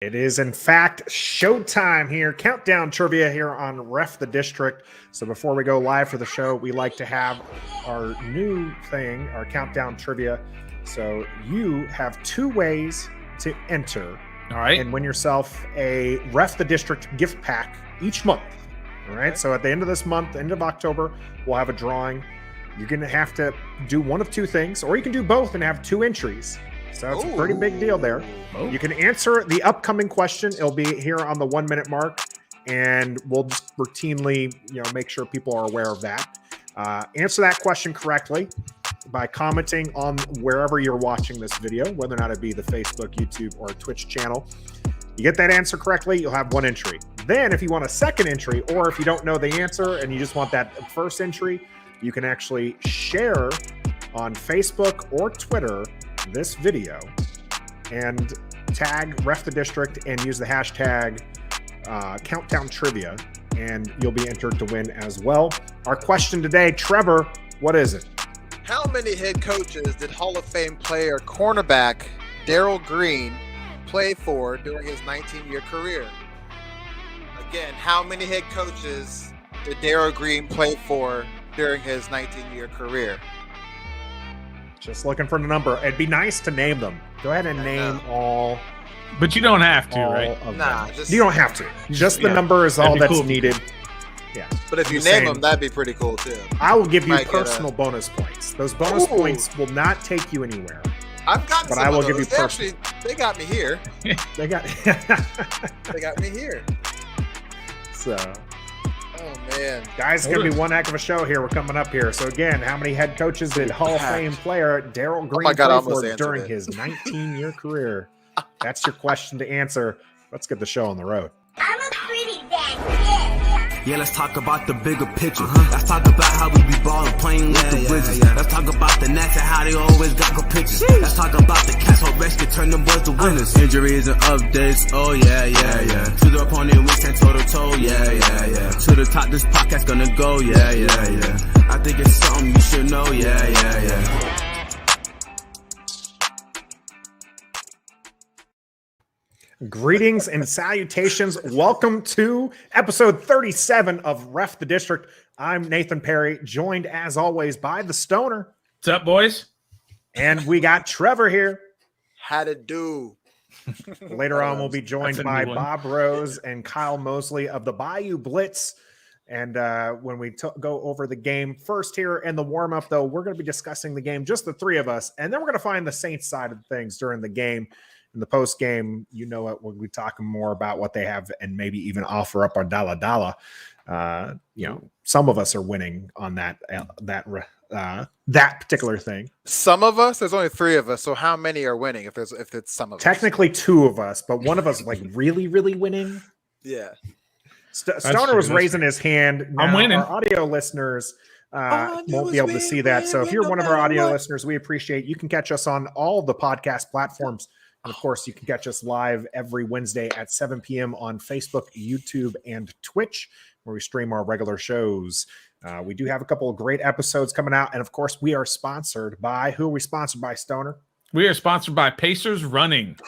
It is, in fact, showtime here. Countdown trivia here on Ref the District. So before we go live for the show, we like to have our new thing, our countdown trivia. So you have 2 ways to enter. All right. And win yourself a Ref the District gift pack each month. All right. So at the end of this month, end of October, we'll have a drawing. You're going to have to do one of 2 things, or you can do both and have 2 entries. So it's a pretty big deal there. You can answer the upcoming question. It'll be here on the 1-minute mark, and we'll just routinely, make sure people are aware of that. Answer that question correctly by commenting on wherever you're watching this video, whether or not it be the Facebook, YouTube, or Twitch channel. You get that answer correctly, you'll have 1 entry. Then if you want a second entry, or if you don't know the answer and you just want that first entry, you can actually share on Facebook or Twitter this video and tag Ref the District and use the hashtag Countdown Trivia, and you'll be entered to win as well. Our question today, Trevor, what is it? How many head coaches did Hall of Fame player cornerback Darrell Green play for during his 19-year career? Again, how many head coaches did Darrell Green play for during his 19-year career? Just looking for the number. It'd be nice to name them. Go ahead and name all. But you don't have to, right? You don't have to. Just the number is all that's needed. Yeah. But if you name them, that'd be pretty cool too. I will give you personal bonus points. Those bonus points will not take you anywhere. I've got but some I will of give those. you personal. They got me here. They got me here. So. Oh, man. Guys, it's going to be one heck of a show here. We're coming up here. So, again, how many head coaches did Hall of Fame player Darrell Green play for during his 19-year career? That's your question to answer. Let's get the show on the road. I'm a pretty bad kid. Yeah, let's talk about the bigger picture. Let's talk about how we be ballin', playing with the Wizards. Let's talk about the Nats and how they always got good pictures. Let's talk about the Cats who rescue, turn them boys to winners. Injuries and updates, oh yeah. To the opponent, we stand toe to toe, yeah. To the top, this podcast gonna go, yeah. I think it's something you should know, yeah. Greetings and salutations. Welcome to episode 37 of Ref the District. I'm Nathan Perry, joined as always by the Stoner. What's up, boys? And we got Trevor here. How to do. Later on, we'll be joined by Bob Rose and Kyle Mosley of the Bayou Blitz. And when we go over the game first here in the warm-up, though, we're going to be discussing the game, just the 3 of us. And then we're going to find the Saints side of things during the game. In the post game, we'll be talking more about what they have and maybe even offer up our dollar. Some of us are winning on that particular thing. Some of us, there's only 3 of us. So how many are winning? If it's some of us, technically 2 of us, but one of us like really, really winning. Yeah. Stoner was raising his hand. Now, I'm winning. Our audio listeners won't be able to see that. So if you're one of our audio listeners, we appreciate you can catch us on all the podcast platforms. And, of course, you can catch us live every Wednesday at 7 p.m. on Facebook, YouTube, and Twitch, where we stream our regular shows. We do have a couple of great episodes coming out. And, of course, we are sponsored by – who are we sponsored by, Stoner? We are sponsored by Pacers Running.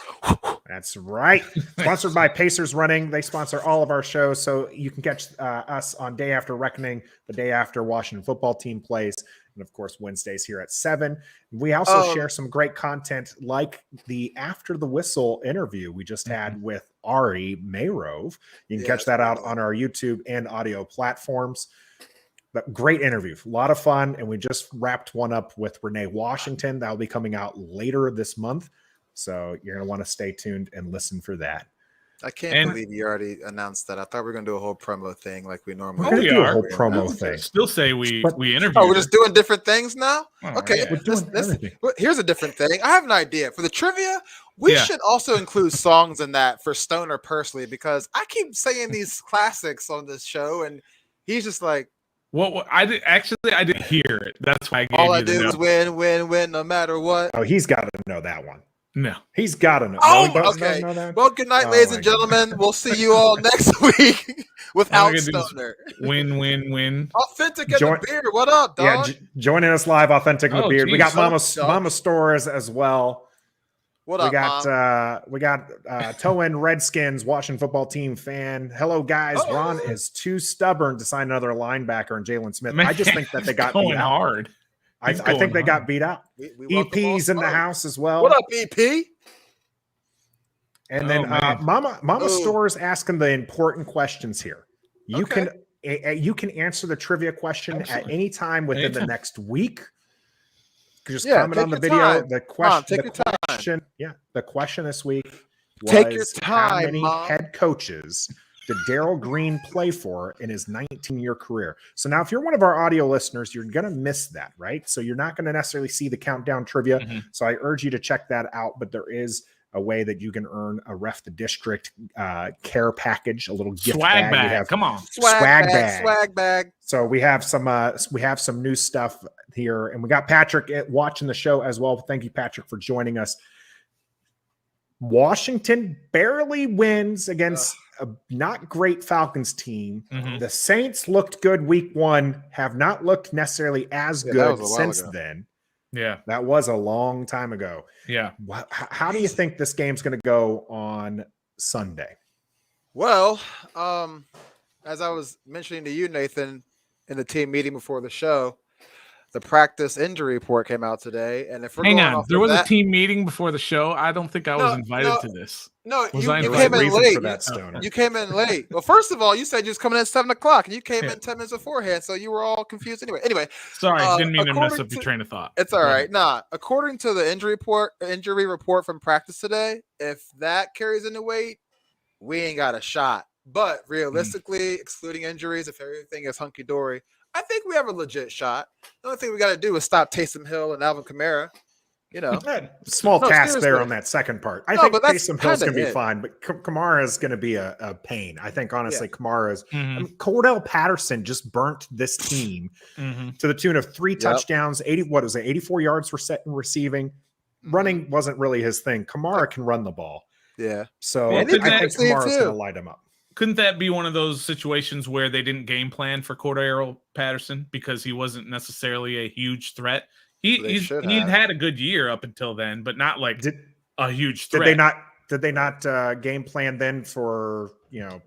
That's right. Sponsored by Pacers Running. They sponsor all of our shows. So you can catch us on Day After Reckoning, the day after Washington football team plays. And, of course, Wednesdays here at 7. We also share some great content like the After the Whistle interview we just had with Ari Mayrove. You can catch that out on our YouTube and audio platforms. But great interview. A lot of fun. And we just wrapped one up with Renee Washington. That will be coming out later this month. So you're going to want to stay tuned and listen for that. I can't believe you already announced that. I thought we were going to do a whole promo thing like we normally do. Do a whole promo thing. Still say we interviewed. Oh, we're just doing different things now? Okay. Yeah. Here's a different thing. I have an idea. For the trivia, we should also include songs in that for Stoner personally, because I keep saying these classics on this show, and he's just like, Well, I didn't hear it. That's why I gave all I did was win, no matter what. Oh, he's got to know that one. No. He's got to know. Okay. Well, good night, ladies and gentlemen. We'll see you all next week without Stoner. Win. Authentic in the beard. What up, dog? Yeah, joining us live, Authentic in the beard. Geez. We got Mama Stores as well. What we up, got Mom? toe end Redskins Washington football team fan. Hello, guys. Oh. Ron is too stubborn to sign another linebacker and Jalen Smith. Man, I just think that they got going beat out. hard. I He's think going they got hard. beat out. We welcome all EP's in the smoke. house as well. What up, EP? And Oh, then man. Mama Oh. Store's asking the important questions here. You Okay. can answer the trivia question Absolutely. at any time within Anytime. the next week. Just Yeah, comment take on the your video. time. The Mom, question, take your time. the question this week was Take your how time, many Mom. head coaches did Daryl Green play for in his 19-year career? So now, if you're one of our audio listeners, you're going to miss that, right? So you're not going to necessarily see the countdown trivia. Mhm. So I urge you to check that out. But there is a way that you can earn a Ref the District care package, a little gift Swag bag. bag. We have Come on. Swag bag. so we have some new stuff here, and we got Patrick watching the show as well. Thank you, Patrick, for joining us. Washington barely wins against a not great Falcons team. Mhm. The Saints looked good week 1, have not looked necessarily as Yeah, that good was a while since ago. then. Yeah. That was a long time ago. Yeah. How do you think this game's going to go on Sunday? Well, as I was mentioning to you, Nathan, in the team meeting before the show, the practice injury report came out today, and if we're Hang going on. off There of was that, a team meeting before the show. I don't think I was No, invited no. to this. No, Was you, I you invited? came in Reason late. for that, Stoner. You came in late. Well, first of all, you said you was coming in at 7:00, and you came Yeah. in 10 minutes beforehand, so you were all confused anyway. Sorry, didn't mean to mess according up your to- train of thought. It's all Go right. ahead. Nah, according to the injury report from practice today, if that carries any weight, we ain't got a shot. But realistically, excluding injuries, if everything is hunky dory, I think we have a legit shot. The only thing we got to do is stop Taysom Hill and Alvin Kamara. You know, Small No, task there seriously. on that second part. I No, think but that's Taysom Hill's kinda going to be it. fine, but Kamara is going to be a pain. I think, honestly, Kamara's. Mhm. I mean, Cordell Patterson just burnt this team Mhm. to the tune of 3 touchdowns, 84 yards for set and receiving. Running wasn't really his thing. Kamara can run the ball. yeah. So Well, I couldn't think that- Kamara's too. going to light him up. Couldn't that be one of those situations where they didn't game plan for Cordero Patterson because he wasn't necessarily a huge threat? They should He'd have. had a good year up until then, but not like Did a huge did threat. they not game plan then for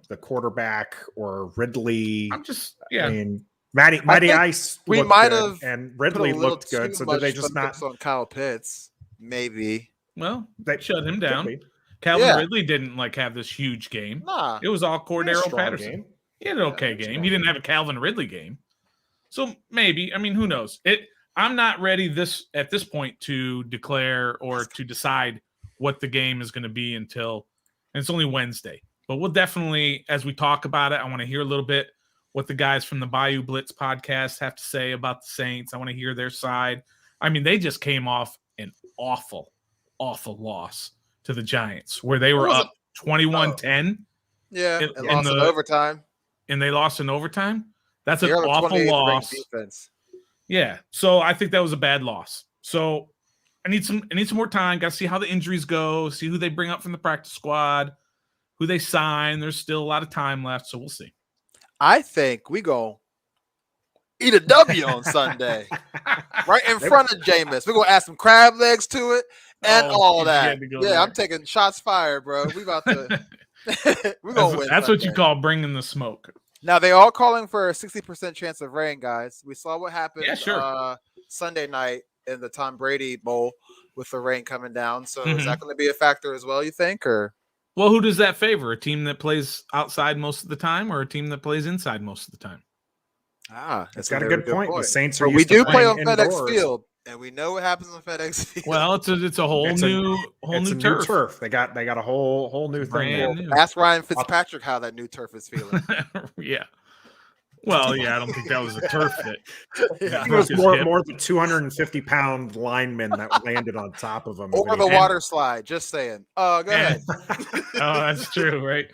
the quarterback or Ridley? I'm just I mean, Matty think Ice we looked might good, have and Put a Ridley little looked good. too So much did they just not? focus on Kyle Pitts? Maybe. well, They shut him could down. be. Calvin Yeah. Ridley didn't have this huge game. Nah. It was all He had a Cordero strong Patterson. game. He had an okay that's game. strong He didn't game. have a Calvin Ridley game. So maybe, I mean, who knows? I'm not ready at this point to declare or to decide what the game is going to be until and it's only Wednesday. But we'll definitely, as we talk about it, I want to hear a little bit what the guys from the Bayou Blitz podcast have to say about the Saints. I want to hear their side. I mean, they just came off an awful loss to the Giants where they were up 21-10 Yeah. In- And in lost in the- overtime. and they lost in overtime. That's an They're the awful 28th ranked loss. defense. Yeah. So I think that was a bad loss. So I need some more time. Got to see how the injuries go, see who they bring up from the practice squad, who they sign. There's still a lot of time left, so we'll see. I think we go eat a W on Sunday. Right in front of Jameis. We're gonna add some crab legs to it and Oh, all you that. had to go Yeah, there. I'm taking shots fired, bro. We about to we're gonna win. That's what you Sunday. call bringing the smoke. Now they all calling for a 60% chance of rain, guys. We saw what happened Yeah, sure. Sunday night in the Tom Brady Bowl with the rain coming down. So Mhm. is that going to be a factor as well, you think? Or Well, who does that favor? A team that plays outside most of the time or a team that plays inside most of the time? It's got a good point. The Saints are But we used to do play on playing FedEx indoors. Field, and we know what happens on FedEx Field. Well, it's a whole It's new turf. They got a whole new thing. Brand there. new. Ask Ryan Fitzpatrick how that new turf is feeling. Yeah. Well, yeah, I don't think that was a turf fit. Yeah. I think it was His more hip. the 250-pound lineman that landed on top of him. Or the water slide. Just saying. Go ahead. Oh, that's true, right?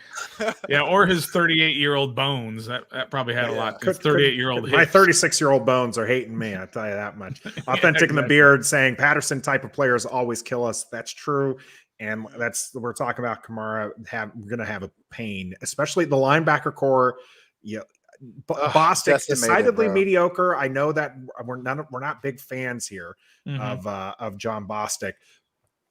Yeah, or his 38-year-old bones. That probably had a lot. His 38-year-old My hips. 36-year-old bones are hating me. I tell you that much. Authentic in the exactly. beard saying Patterson type of players always kill us. That's true. And we're talking about Kamara. We're going to have a pain, especially the linebacker core. Yeah. Bostic decimated, decidedly bro. mediocre. I know that we're not big fans here Mhm. of John Bostic.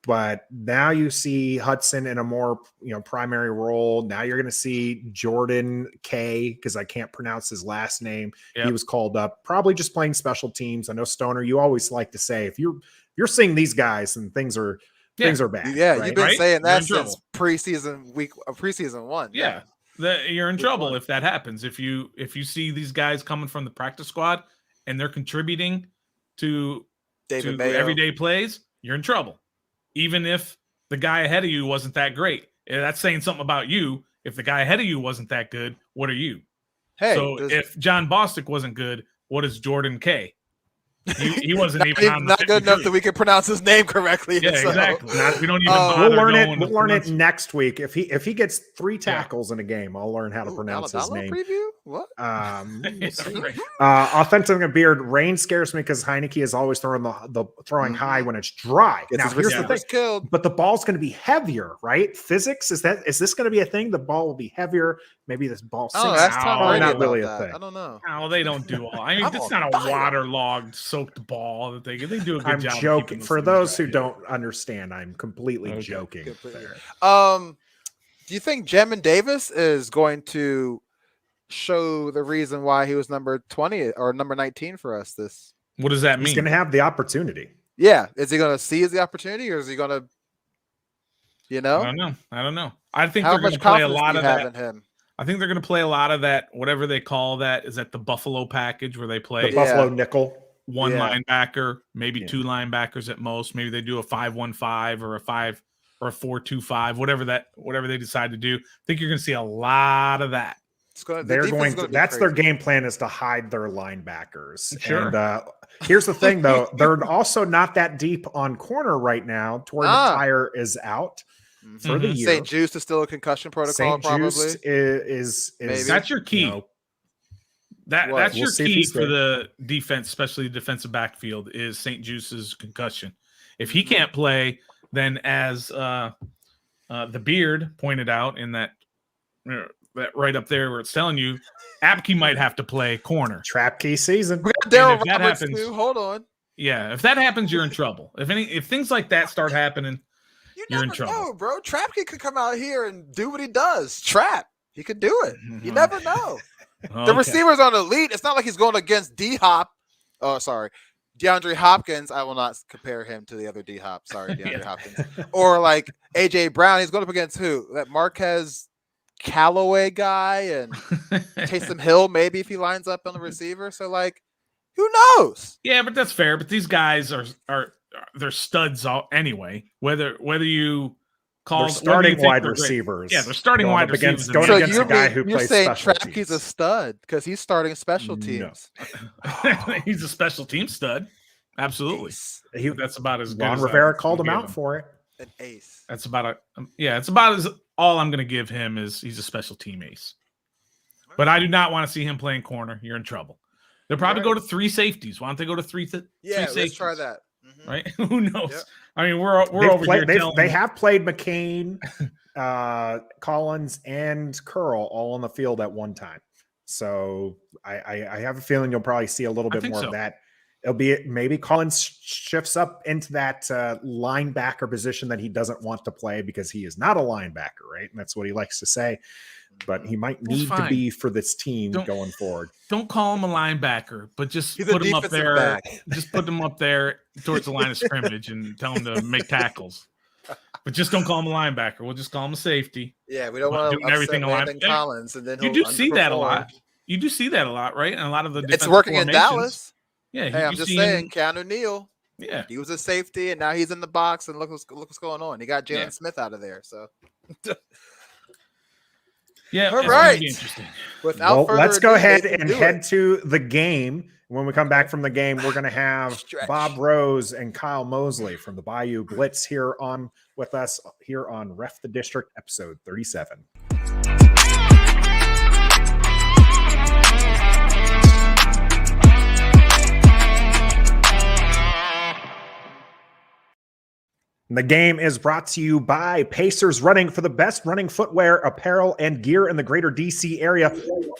But now you see Hudson in a more primary role. Now you're going to see Jordan K, because I can't pronounce his last name. Yep. He was called up, probably just playing special teams. I know Stoner, you always like to say if you're seeing these guys and things are bad. Yeah, right? you've been Right? saying that You're in since preseason 1. Yeah. You're in trouble if that happens. If you see these guys coming from the practice squad and they're contributing to Mayo. everyday plays, you're in trouble. Even if the guy ahead of you wasn't that great. That's saying something about you. If the guy ahead of you wasn't that good, what are you? Hey, so if John Bostic wasn't good, what is Jordan K? He wasn't not good enough that we can pronounce his name correctly. Yeah, so. exactly. We don't even bother we'll learn it next week. If he gets 3 tackles in a game, I'll learn how to pronounce his name. Preview? What? We'll see. Authentic and Beard, rain scares me because Heineke is always throwing high when it's dry. Now here's the thing, but the ball's going to be heavier, right? Physics is this going to be a thing? The ball will be heavier. Maybe this ball sinks. That's not really a thing. I don't know. No, they don't do all. I mean, it's not a waterlogged, soaked ball that they do a good job. I'm joking. For those who don't understand, I'm completely joking. Do you think Jamin Davis is going to show the reason why he was number 20 or number 19 for us? What does that mean? He's going to have the opportunity. Yeah, is he going to seize the opportunity, or is he going to? I don't know. I think How they're going much to play a confidence lot do of you have that. in him? I think they're going to play a lot of that. Whatever they call that, is that the Buffalo package where they play the Buffalo nickel, one linebacker, maybe 2 linebackers at most. Maybe they do a 5-1-5 or a 5 or a 4-2-5, whatever they decide to do. I think you're going to see a lot of that. That's their game plan, is to hide their linebackers. Sure. And here's the thing, though, they're also not that deep on corner right now. Torrey McIntyre is out for the year. St. Juice is still a concussion protocol. Probably is that's your key. That's your key for the defense, especially the defensive backfield, is St. Juice's concussion. If he can't play, then as the Beard pointed out in that right up there where it's telling you, Apke might have to play corner. Trap key season. We got Daryl Roberts too. Hold on. Yeah, if that happens, you're in trouble. If things like that start happening, you're in trouble. Know, bro. Trapke could come out here and do what he does. He could do it. You never know. The receivers are elite. It's not like he's going against D-Hop. Oh, sorry. DeAndre Hopkins. I will not compare him to the other D-Hop. Sorry, DeAndre Hopkins. Or like A.J. Brown. He's going up against who? That Marquez Callaway guy and Taysom Hill, maybe, if he lines up on the receiver. So, like, who knows? Yeah, but that's fair. But these guys are they're studs anyway. Whether you call they're starting wide receivers. Yeah, they're starting wide receivers. Going against a guy who plays special teams. You're saying Trapke's a stud because he's starting special teams. No. He's a special team stud. Absolutely. That's about as good. Ron Rivera called him out for it. An ace. That's about it's about as all I'm going to give him is he's a special team ace. But I do not want to see him playing corner. You're in trouble. They'll probably go to 3 safeties. Why don't they go to 3 safeties? Let's try that. Right? Who knows? Yep. I mean, we're over here. They have played McCain, Collins, and Curl all on the field at one time. So I have a feeling you'll probably see a little bit more of that. It'll be maybe Collins shifts up into that linebacker position that he doesn't want to play because he is not a linebacker, right? And that's what he likes to say. But he might need to be for this team going forward. Don't call him a linebacker, but just put him up there. Back. Just put him up there towards the line of scrimmage and tell him to make tackles. But just don't call him a linebacker. We'll just call him a safety. Yeah, we don't want to everything upset Collins, and then you do see that a lot. You do see that a lot, right? And a lot of the it's working in Dallas. Yeah, hey, I'm just saying, Keanu Neal. Yeah, he was a safety, and now he's in the box, and look what's going on. He got Jalen Smith out of there, so. Yeah, all right. Let's go ahead and head to the game. When we come back from the game, we're going to have Bob Rose and Kyle Mosley from the Bayou Blitz here on with us here on Ref the District, episode 37. The game is brought to you by Pacers Running. For the best running footwear, apparel, and gear in the greater DC area,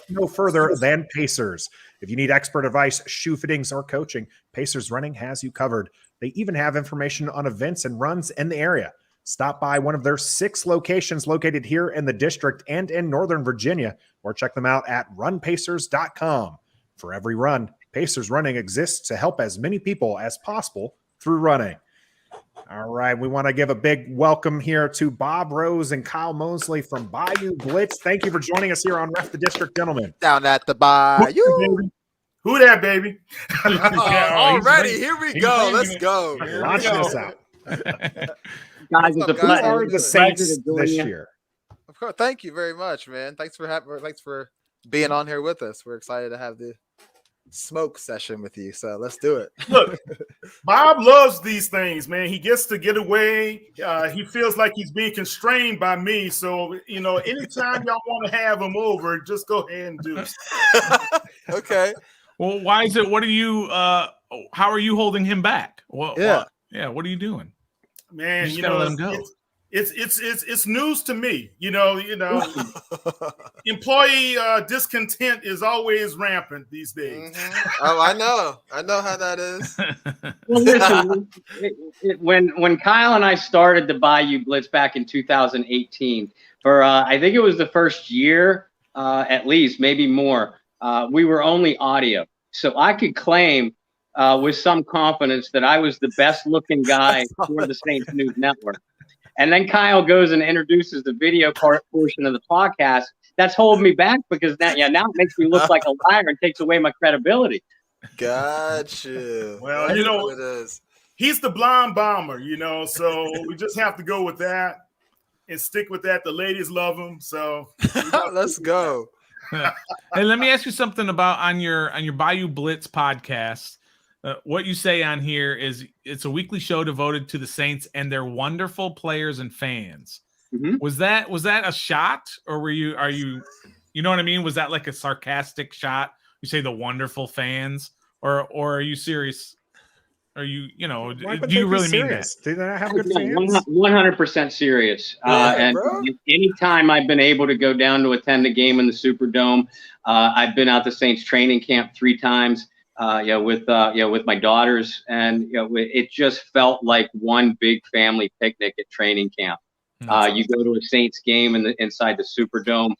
no further than Pacers. If you need expert advice, shoe fittings, or coaching, Pacers Running has you covered. They even have information on events and runs in the area. Stop by one of their 6 locations located here in the district and in Northern Virginia, or check them out at runpacers.com. For every run, Pacers Running exists to help as many people as possible through running. All right, we want to give a big welcome here to Bob Rose and Kyle Mosley from Bayou Blitz. Thank you for joining us here on Ref the District, gentlemen. Down at the Bayou. Who that, baby? Already, here we go. Let's go. Launching us out. Guys, What's it's a up, Who guys? are the Saints to join this you. year? Of course. Thank you very much, man. Thanks for being on here with us. We're excited to have the smoke session with you. So let's do it. Look, Bob loves these things, man. He gets to get away. He feels like he's being constrained by me. So, anytime y'all want to have him over, just go ahead and do it. Okay. Well, why is it? What are you? How are you holding him back? What are you doing? Man, You just gotta let him go. It's news to me. Employee discontent is always rampant these days. Oh, I know how that is. Well, listen, when Kyle and I started the Bayou Blitz back in 2018, for I think it was the first year, at least, maybe more, we were only audio. So I could claim with some confidence that I was the best looking guy for the Saints News Network. And then Kyle goes and introduces the video portion of the podcast. That's holding me back because now it makes me look like a liar and takes away my credibility. Gotcha. Well, That's what it is. He's the blonde bomber, so we just have to go with that and stick with that. The ladies love him, so Let's go. Hey, let me ask you something about on your Bayou Blitz podcast. What you say on here is it's a weekly show devoted to the Saints and their wonderful players and fans. Mm-hmm. Was that a shot, or are you know what I mean? Was that like a sarcastic shot? You say the wonderful fans, or are you serious? Are you Why would do you they be really mean serious? that? Do they not have good fans? 100% serious. And bro. anytime I've been able to go down to attend a game in the Superdome, I've been out to Saints training camp 3 times. With my daughters, and it just felt like one big family picnic at training camp. You go to a Saints game inside the Superdome,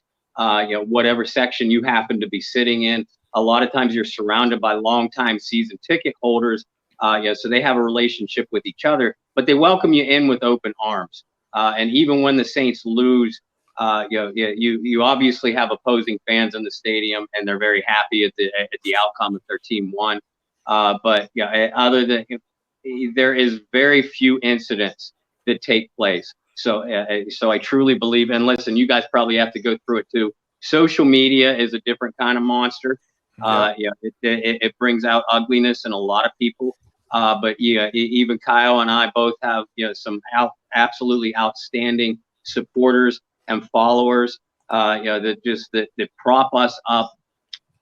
whatever section you happen to be sitting in. A lot of times you're surrounded by longtime season ticket holders. So they have a relationship with each other, but they welcome you in with open arms. And even when the Saints lose, you obviously have opposing fans in the stadium, and they're very happy at the outcome if their team won. But other than there is very few incidents that take place. So I truly believe. And listen, you guys probably have to go through it too. Social media is a different kind of monster. It brings out ugliness in a lot of people. But even Kyle and I both have some absolutely outstanding supporters and followers, that prop us up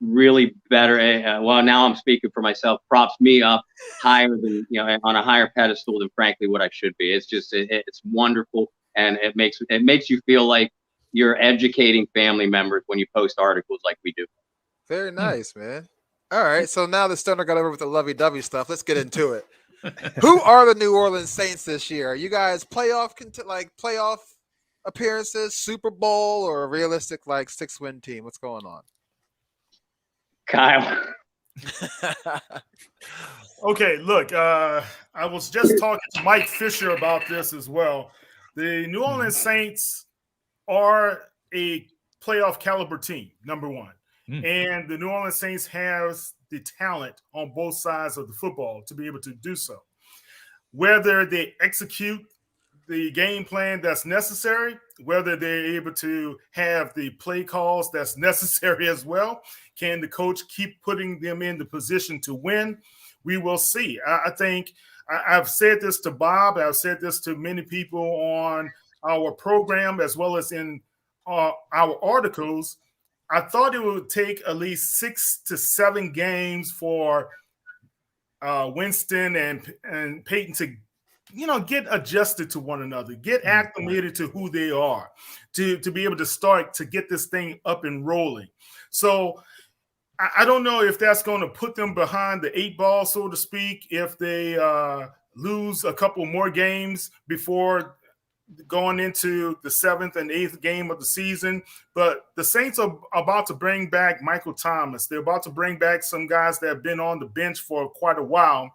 really better. Well, now I'm speaking for myself. Props me up higher than on a higher pedestal than frankly what I should be. It's just it's wonderful, and it makes you feel like you're educating family members when you post articles like we do. Very nice, man. All right, so now the Stoner got over with the lovey-dovey stuff. Let's get into it. Who are the New Orleans Saints this year? Are you guys playoff appearances, Super Bowl, or a realistic 6-win team? What's going on? Kyle. Okay, look, I was just talking to Mike Fisher about this as well. The New Orleans Saints are a playoff caliber team, number one. And the New Orleans Saints has the talent on both sides of the football to be able to do so. Whether they execute the game plan that's necessary, whether they're able to have the play calls that's necessary as well, can the coach keep putting them in the position to win? We will see. I think I've said this to Bob. I've said this to many people on our program as well as in our articles. I thought it would take at least 6 to 7 games for Winston and Peyton to get adjusted to one another, get acclimated to who they are, to be able to start to get this thing up and rolling. So I don't know if that's going to put them behind the 8 ball, so to speak, if they lose a couple more games before going into the 7th and 8th game of the season. But the Saints are about to bring back Michael Thomas. They're about to bring back some guys that have been on the bench for quite a while,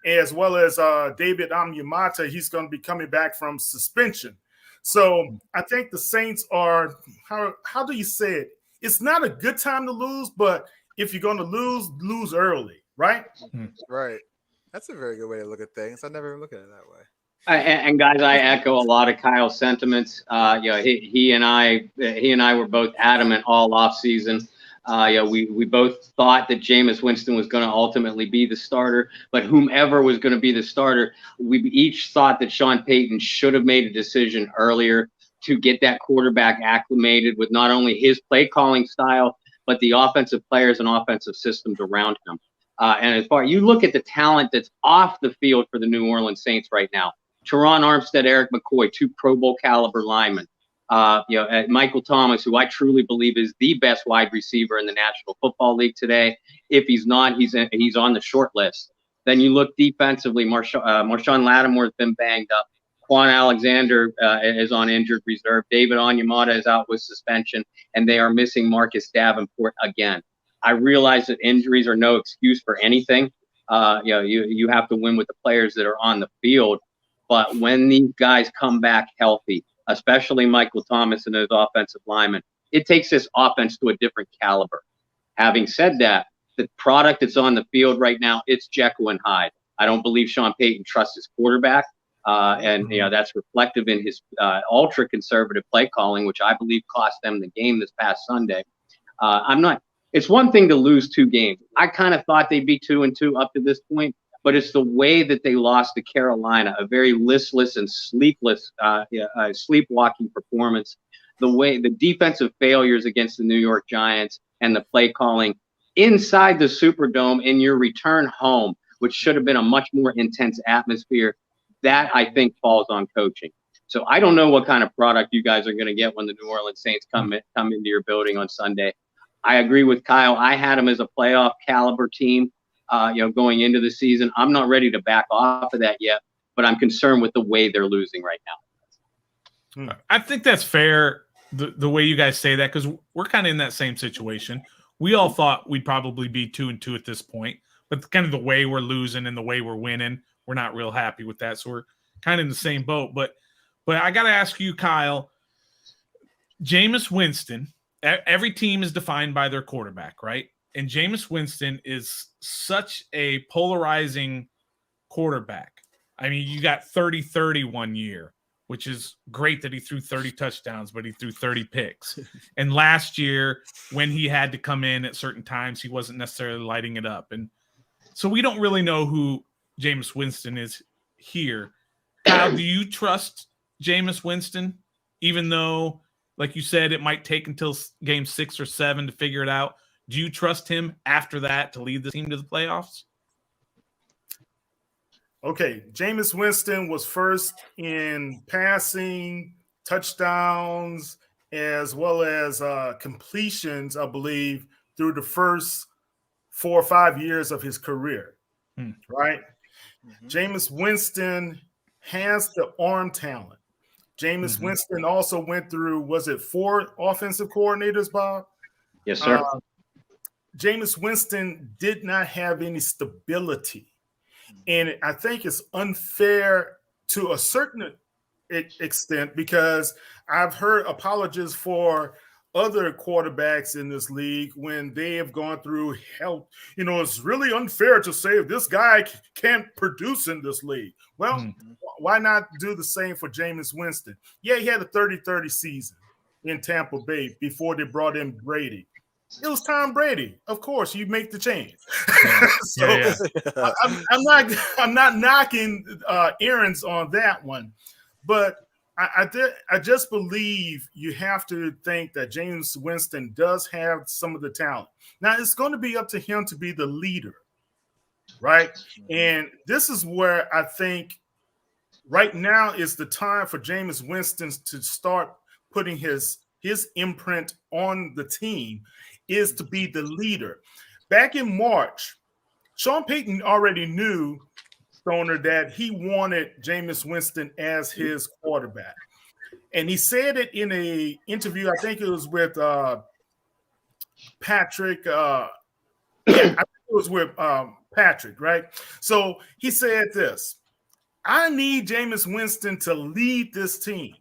as well as David Amyamata. He's going to be coming back from suspension. So I think the Saints are, how do you say it? It's not a good time to lose, but if you're going to lose early, right? Right. That's a very good way to look at things. I never even looked at it that way. And guys, I echo a lot of Kyle's sentiments. He and I were both adamant all off season. We both thought that Jameis Winston was going to ultimately be the starter, but whomever was going to be the starter, we each thought that Sean Payton should have made a decision earlier to get that quarterback acclimated with not only his play calling style, but the offensive players and offensive systems around him. And as far you look at the talent that's off the field for the New Orleans Saints right now, Teron Armstead, Eric McCoy, 2 Pro Bowl caliber linemen. Michael Thomas, who I truly believe is the best wide receiver in the National Football League today. If he's not, he's on the short list. Then you look defensively, Marshawn Lattimore has been banged up. Quan Alexander is on injured reserve. David Onyemata is out with suspension, and they are missing Marcus Davenport again. I realize that injuries are no excuse for anything. You have to win with the players that are on the field. But when these guys come back healthy, especially Michael Thomas and those offensive linemen, it takes this offense to a different caliber. Having said that, the product that's on the field right now, it's Jekyll and Hyde. I don't believe Sean Payton trusts his quarterback, and that's reflective in his ultra-conservative play calling, which I believe cost them the game this past Sunday. It's one thing to lose 2 games. I kind of thought they'd be 2-2 up to this point. But it's the way that they lost to Carolina, a very listless and sleepless, sleepwalking performance. The defensive failures against the New York Giants and the play calling inside the Superdome in your return home, which should have been a much more intense atmosphere, that I think falls on coaching. So I don't know what kind of product you guys are going to get when the New Orleans Saints come into your building on Sunday. I agree with Kyle. I had them as a playoff caliber team. Going into the season. I'm not ready to back off of that yet, but I'm concerned with the way they're losing right now. I think that's fair, the way you guys say that, because we're kind of in that same situation. We all thought we'd probably be 2-2 at this point, but kind of the way we're losing and the way we're winning, we're not real happy with that. So we're kind of in the same boat. But I got to ask you, Kyle, Jameis Winston, every team is defined by their quarterback, right? And Jameis Winston is such a polarizing quarterback. I mean, you got 30-30 one year, which is great that he threw 30 touchdowns, but he threw 30 picks. And last year, when he had to come in at certain times, he wasn't necessarily lighting it up. And so we don't really know who Jameis Winston is here. Kyle, do you trust Jameis Winston, even though, like you said, it might take until game 6 or 7 to figure it out? Do you trust him after that to lead the team to the playoffs? Okay, Jameis Winston was first in passing, touchdowns, as well as completions, I believe, through the first 4 or 5 years of his career, right? Jameis Winston has the arm talent. Jameis Winston also went through, was it 4 offensive coordinators, Bob? Yes, sir. Jameis Winston did not have any stability. And I think it's unfair to a certain extent because I've heard apologies for other quarterbacks in this league when they have gone through hell. It's really unfair to say this guy can't produce in this league. Well, why not do the same for Jameis Winston? Yeah, he had a 30-30 season in Tampa Bay before they brought in Brady. It was Tom Brady. Of course, you make the change. I'm not knocking Aaron's on that one, but I just believe you have to think that Jameis Winston does have some of the talent. Now it's going to be up to him to be the leader, right? And this is where I think right now is the time for Jameis Winston to start putting his imprint on the team, is to be the leader. Back in March, Sean Payton already knew Stoner, that he wanted Jameis Winston as his quarterback. And he said it in a interview, I think it was with Patrick. I think it was with Patrick, right? So he said this: I need Jameis Winston to lead this team.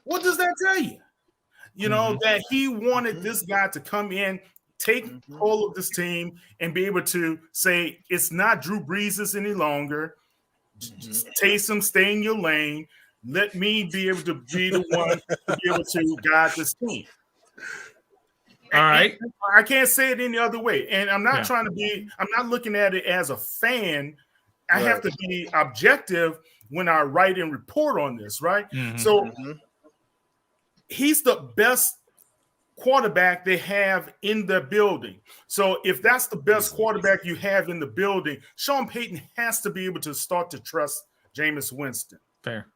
What does that tell you? You know, that he wanted this guy to come in, take control of this team, and be able to say, it's not Drew Brees any longer. Taysom, stay in your lane. Let me be able to be the one to be able to guide this team. All right. And I can't say it any other way. And I'm not trying to be, I'm not looking at it as a fan. I have to be objective when I write and report on this, right? So he's the best quarterback they have in the building. So if that's the best quarterback you have in the building, Sean Payton has to be able to start to trust Jameis Winston. Fair.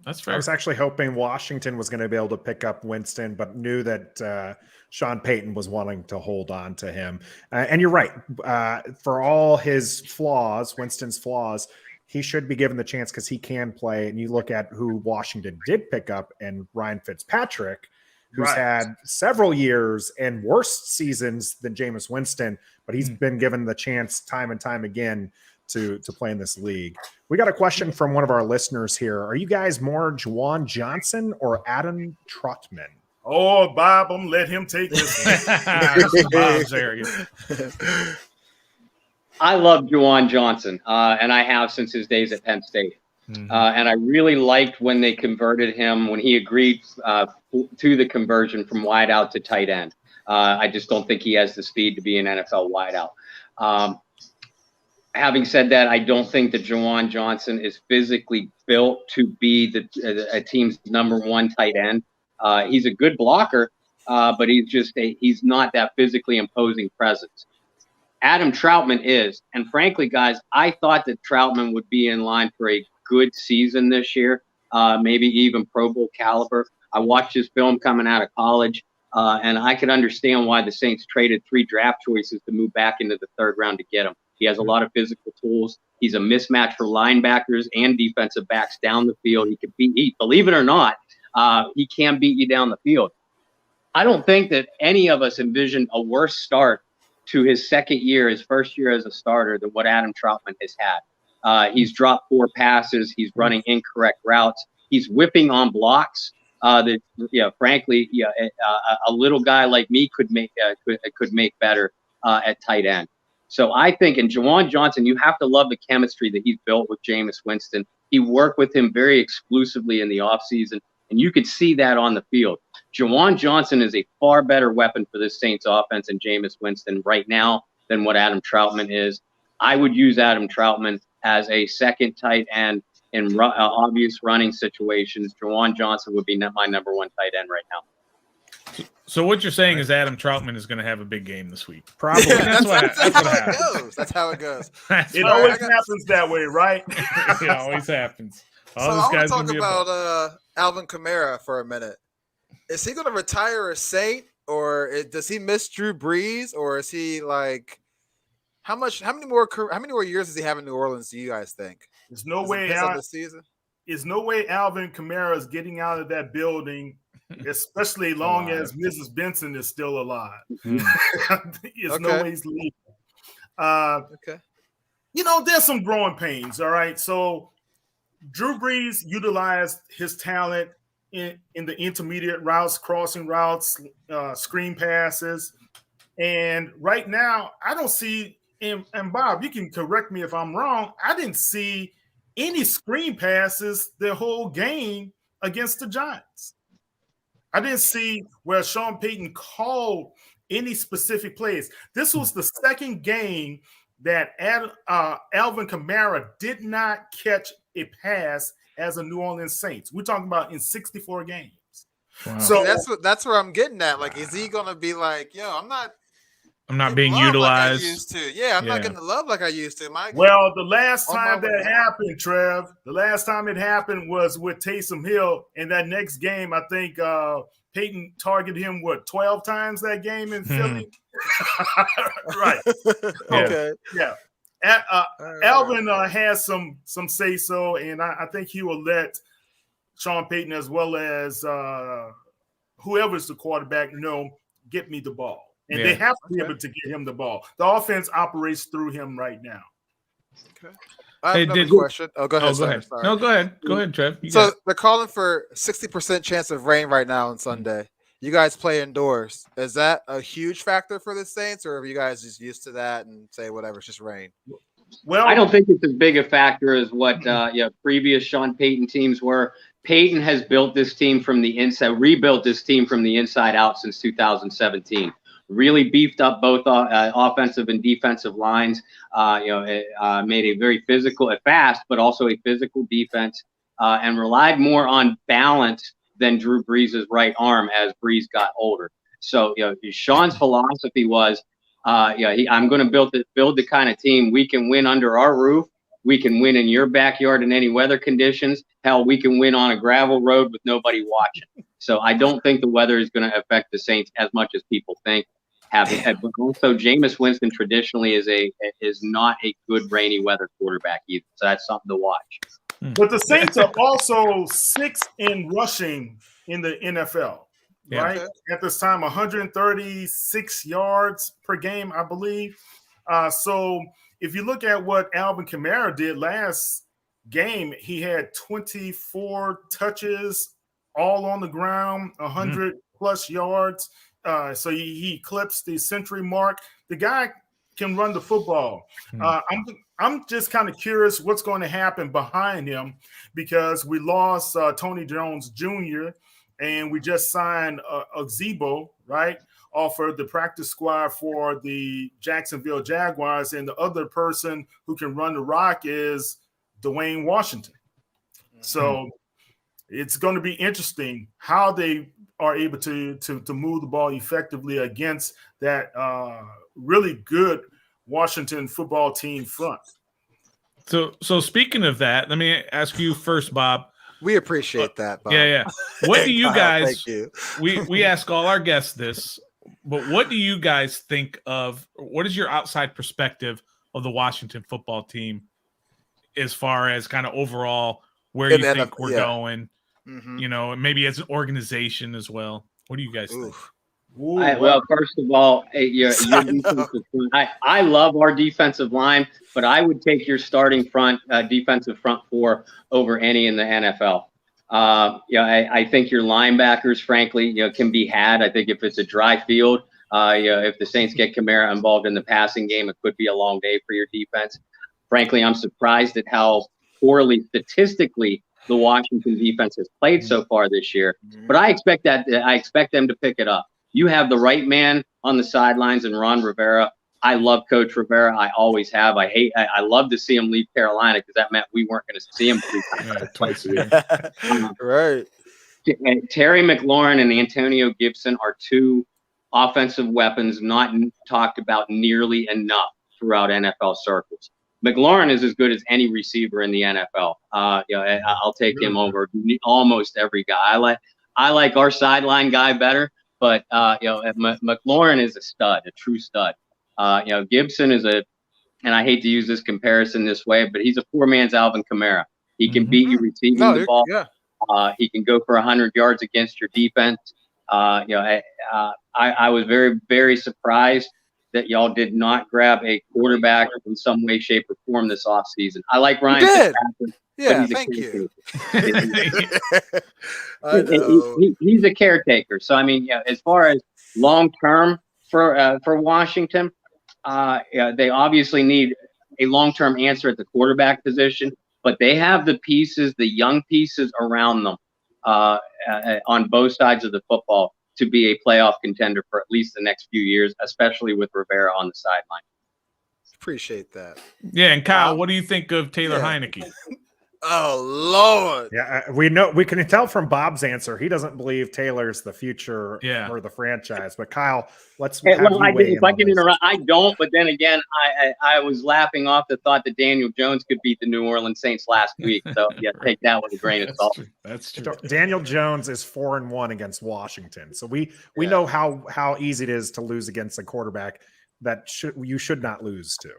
That's fair. I was actually hoping Washington was going to be able to pick up Winston, but knew that Sean Payton was wanting to hold on to him. And you're right. For all his flaws, Winston's flaws, he should be given the chance because he can play. And you look at who Washington did pick up, and Ryan Fitzpatrick, who's had several years and worse seasons than Jameis Winston, but he's been given the chance time and time again to play in this league. We got a question from one of our listeners here. Are you guys more Juwan Johnson or Adam Trotman? Oh, Bob, I'm let him take this. Bob's area. I love Juwan Johnson, and I have since his days at Penn State. And I really liked when they converted him, when he agreed to the conversion from wide out to tight end. I just don't think he has the speed to be an NFL wide out. Having said that, I don't think that Juwan Johnson is physically built to be a team's number one tight end. He's a good blocker, but he's not that physically imposing presence. Adam Troutman is, and frankly, guys, I thought that Troutman would be in line for a good season this year, maybe even Pro Bowl caliber. I watched his film coming out of college, and I could understand why the Saints traded 3 draft choices to move back into the 3rd round to get him. He has a lot of physical tools. He's a mismatch for linebackers and defensive backs down the field. He can believe it or not, he can beat you down the field. I don't think that any of us envisioned a worse start to his second year, his first year as a starter, than what Adam Troutman has had. He's dropped 4 passes. He's running incorrect routes. He's whipping on blocks that, frankly, a little guy like me could make better at tight end. So I think in Juwan Johnson, you have to love the chemistry that he's built with Jameis Winston. He worked with him very exclusively in the offseason, and you could see that on the field. Juwan Johnson is a far better weapon for this Saints offense and Jameis Winston right now than what Adam Troutman is. I would use Adam Troutman as a second tight end in obvious running situations. Juwan Johnson would be my number one tight end right now. So what you're saying is Adam Troutman is going to have a big game this week. Probably. That's how it goes. That's how it goes. It always happens that way, right? It always happens. So I want to talk about Alvin Kamara for a minute. Is he going to retire a Saint, or does he miss Drew Brees, or is he like how many more years does he have in New Orleans? Do you guys think? There's no way Alvin Kamara is getting out of that building, especially long as Mrs. Benson is still alive. There's no way he's leaving. There's some growing pains. All right, so Drew Brees utilized his talent in the intermediate routes, crossing routes, screen passes, and right now I don't see. And Bob, you can correct me if I'm wrong. I didn't see any screen passes the whole game against the Giants. I didn't see where Sean Payton called any specific plays. This was the second game that Alvin Kamara did not catch a pass as a New Orleans Saints. We're talking about in 64 games. Wow. So that's where I'm getting at. Like, is he gonna be like, yo, I'm not being utilized. Like I used to. Yeah, I'm not getting the love like I used to. Well, the last time that happened, Trev, the last time it happened was with Taysom Hill. In that next game, I think Peyton targeted him, 12 times that game in Philly? Right. Okay. Yeah. Alvin has some say so, and I think he will let Sean Payton as well as whoever's the quarterback know, get me the ball, and they have to be able to get him the ball. The offense operates through him right now. Okay. I have another question. Oh, go ahead. Go ahead. Sorry. No, go ahead. Go ahead, Trev. So they're calling for 60% chance of rain right now on Sunday. You guys play indoors. Is that a huge factor for the Saints, or are you guys just used to that and say whatever, it's just rain? Well, I don't think it's as big a factor as what previous Sean Payton teams were. Payton has built this team from the inside, rebuilt this team from the inside out since 2017. Really beefed up both offensive and defensive lines. Made a very physical, fast, but also a physical defense, and relied more on balance than Drew Brees' right arm as Brees got older. So, Sean's philosophy was, I'm going to build the kind of team we can win under our roof. We can win in your backyard in any weather conditions. Hell, we can win on a gravel road with nobody watching. So I don't think the weather is going to affect the Saints as much as people think. But also, Jameis Winston traditionally is not a good rainy weather quarterback either. So that's something to watch. But the Saints are also 6th in rushing in the NFL, right? At this time, 136 yards per game, I believe. So if you look at what Alvin Kamara did last game, he had 24 touches, all on the ground, 100 plus yards. So he eclipsed the century mark. The guy can run the football. I'm just kind of curious what's going to happen behind him, because we lost Tony Jones Jr. and we just signed Ozebo, right, offered the practice squad for the Jacksonville Jaguars, and the other person who can run the rock is Dwayne Washington. So it's going to be interesting how they are able to move the ball effectively against that really good Washington football team front. So speaking of that, let me ask you first, Bob. We appreciate that, Bob. Yeah. What do you guys? Thank you. we ask all our guests this, but what do you guys think of? What is your outside perspective of the Washington football team, as far as kind of overall where you think we're going? Maybe as an organization as well. What do you guys think? Well, first of all, your defensive front, I love our defensive line, but I would take your starting defensive front four over any in the NFL. I think your linebackers, frankly, can be had. I think if it's a dry field, if the Saints get Kamara involved in the passing game, it could be a long day for your defense. Frankly, I'm surprised at how poorly statistically the Washington defense has played so far this year, but I expect them to pick it up. You have the right man on the sidelines in Ron Rivera. I love Coach Rivera. I always have. I love to see him leave Carolina, because that meant we weren't going to see him twice a year. Right. Terry McLaurin and Antonio Gibson are two offensive weapons not talked about nearly enough throughout NFL circles. McLaurin is as good as any receiver in the NFL. I'll take him over almost every guy. I like our sideline guy better, but McLaurin is a stud, a true stud. Gibson is and I hate to use this comparison this way, but he's a poor man's Alvin Kamara. He can beat you receiving the ball. Yeah. He can go for 100 yards against your defense. I was very, very surprised that y'all did not grab a quarterback in some way, shape, or form this offseason. I like Ryan Fitzpatrick. Yeah, thank you. He's a caretaker. So, as far as long-term for Washington, they obviously need a long-term answer at the quarterback position, but they have the pieces, the young pieces around them on both sides of the football to be a playoff contender for at least the next few years, especially with Rivera on the sideline. Appreciate that. Yeah, and Kyle, what do you think of Taylor Heineke? Oh, Lord. Yeah, we can tell from Bob's answer, he doesn't believe Taylor's the future or the franchise. But Kyle, let's have you weigh in. If I can interrupt, I don't. But then again, I was laughing off the thought that Daniel Jones could beat the New Orleans Saints last week. So take that with a grain of salt. That's true. Daniel Jones is 4-1 against Washington. So we know how easy it is to lose against a quarterback that you should not lose to.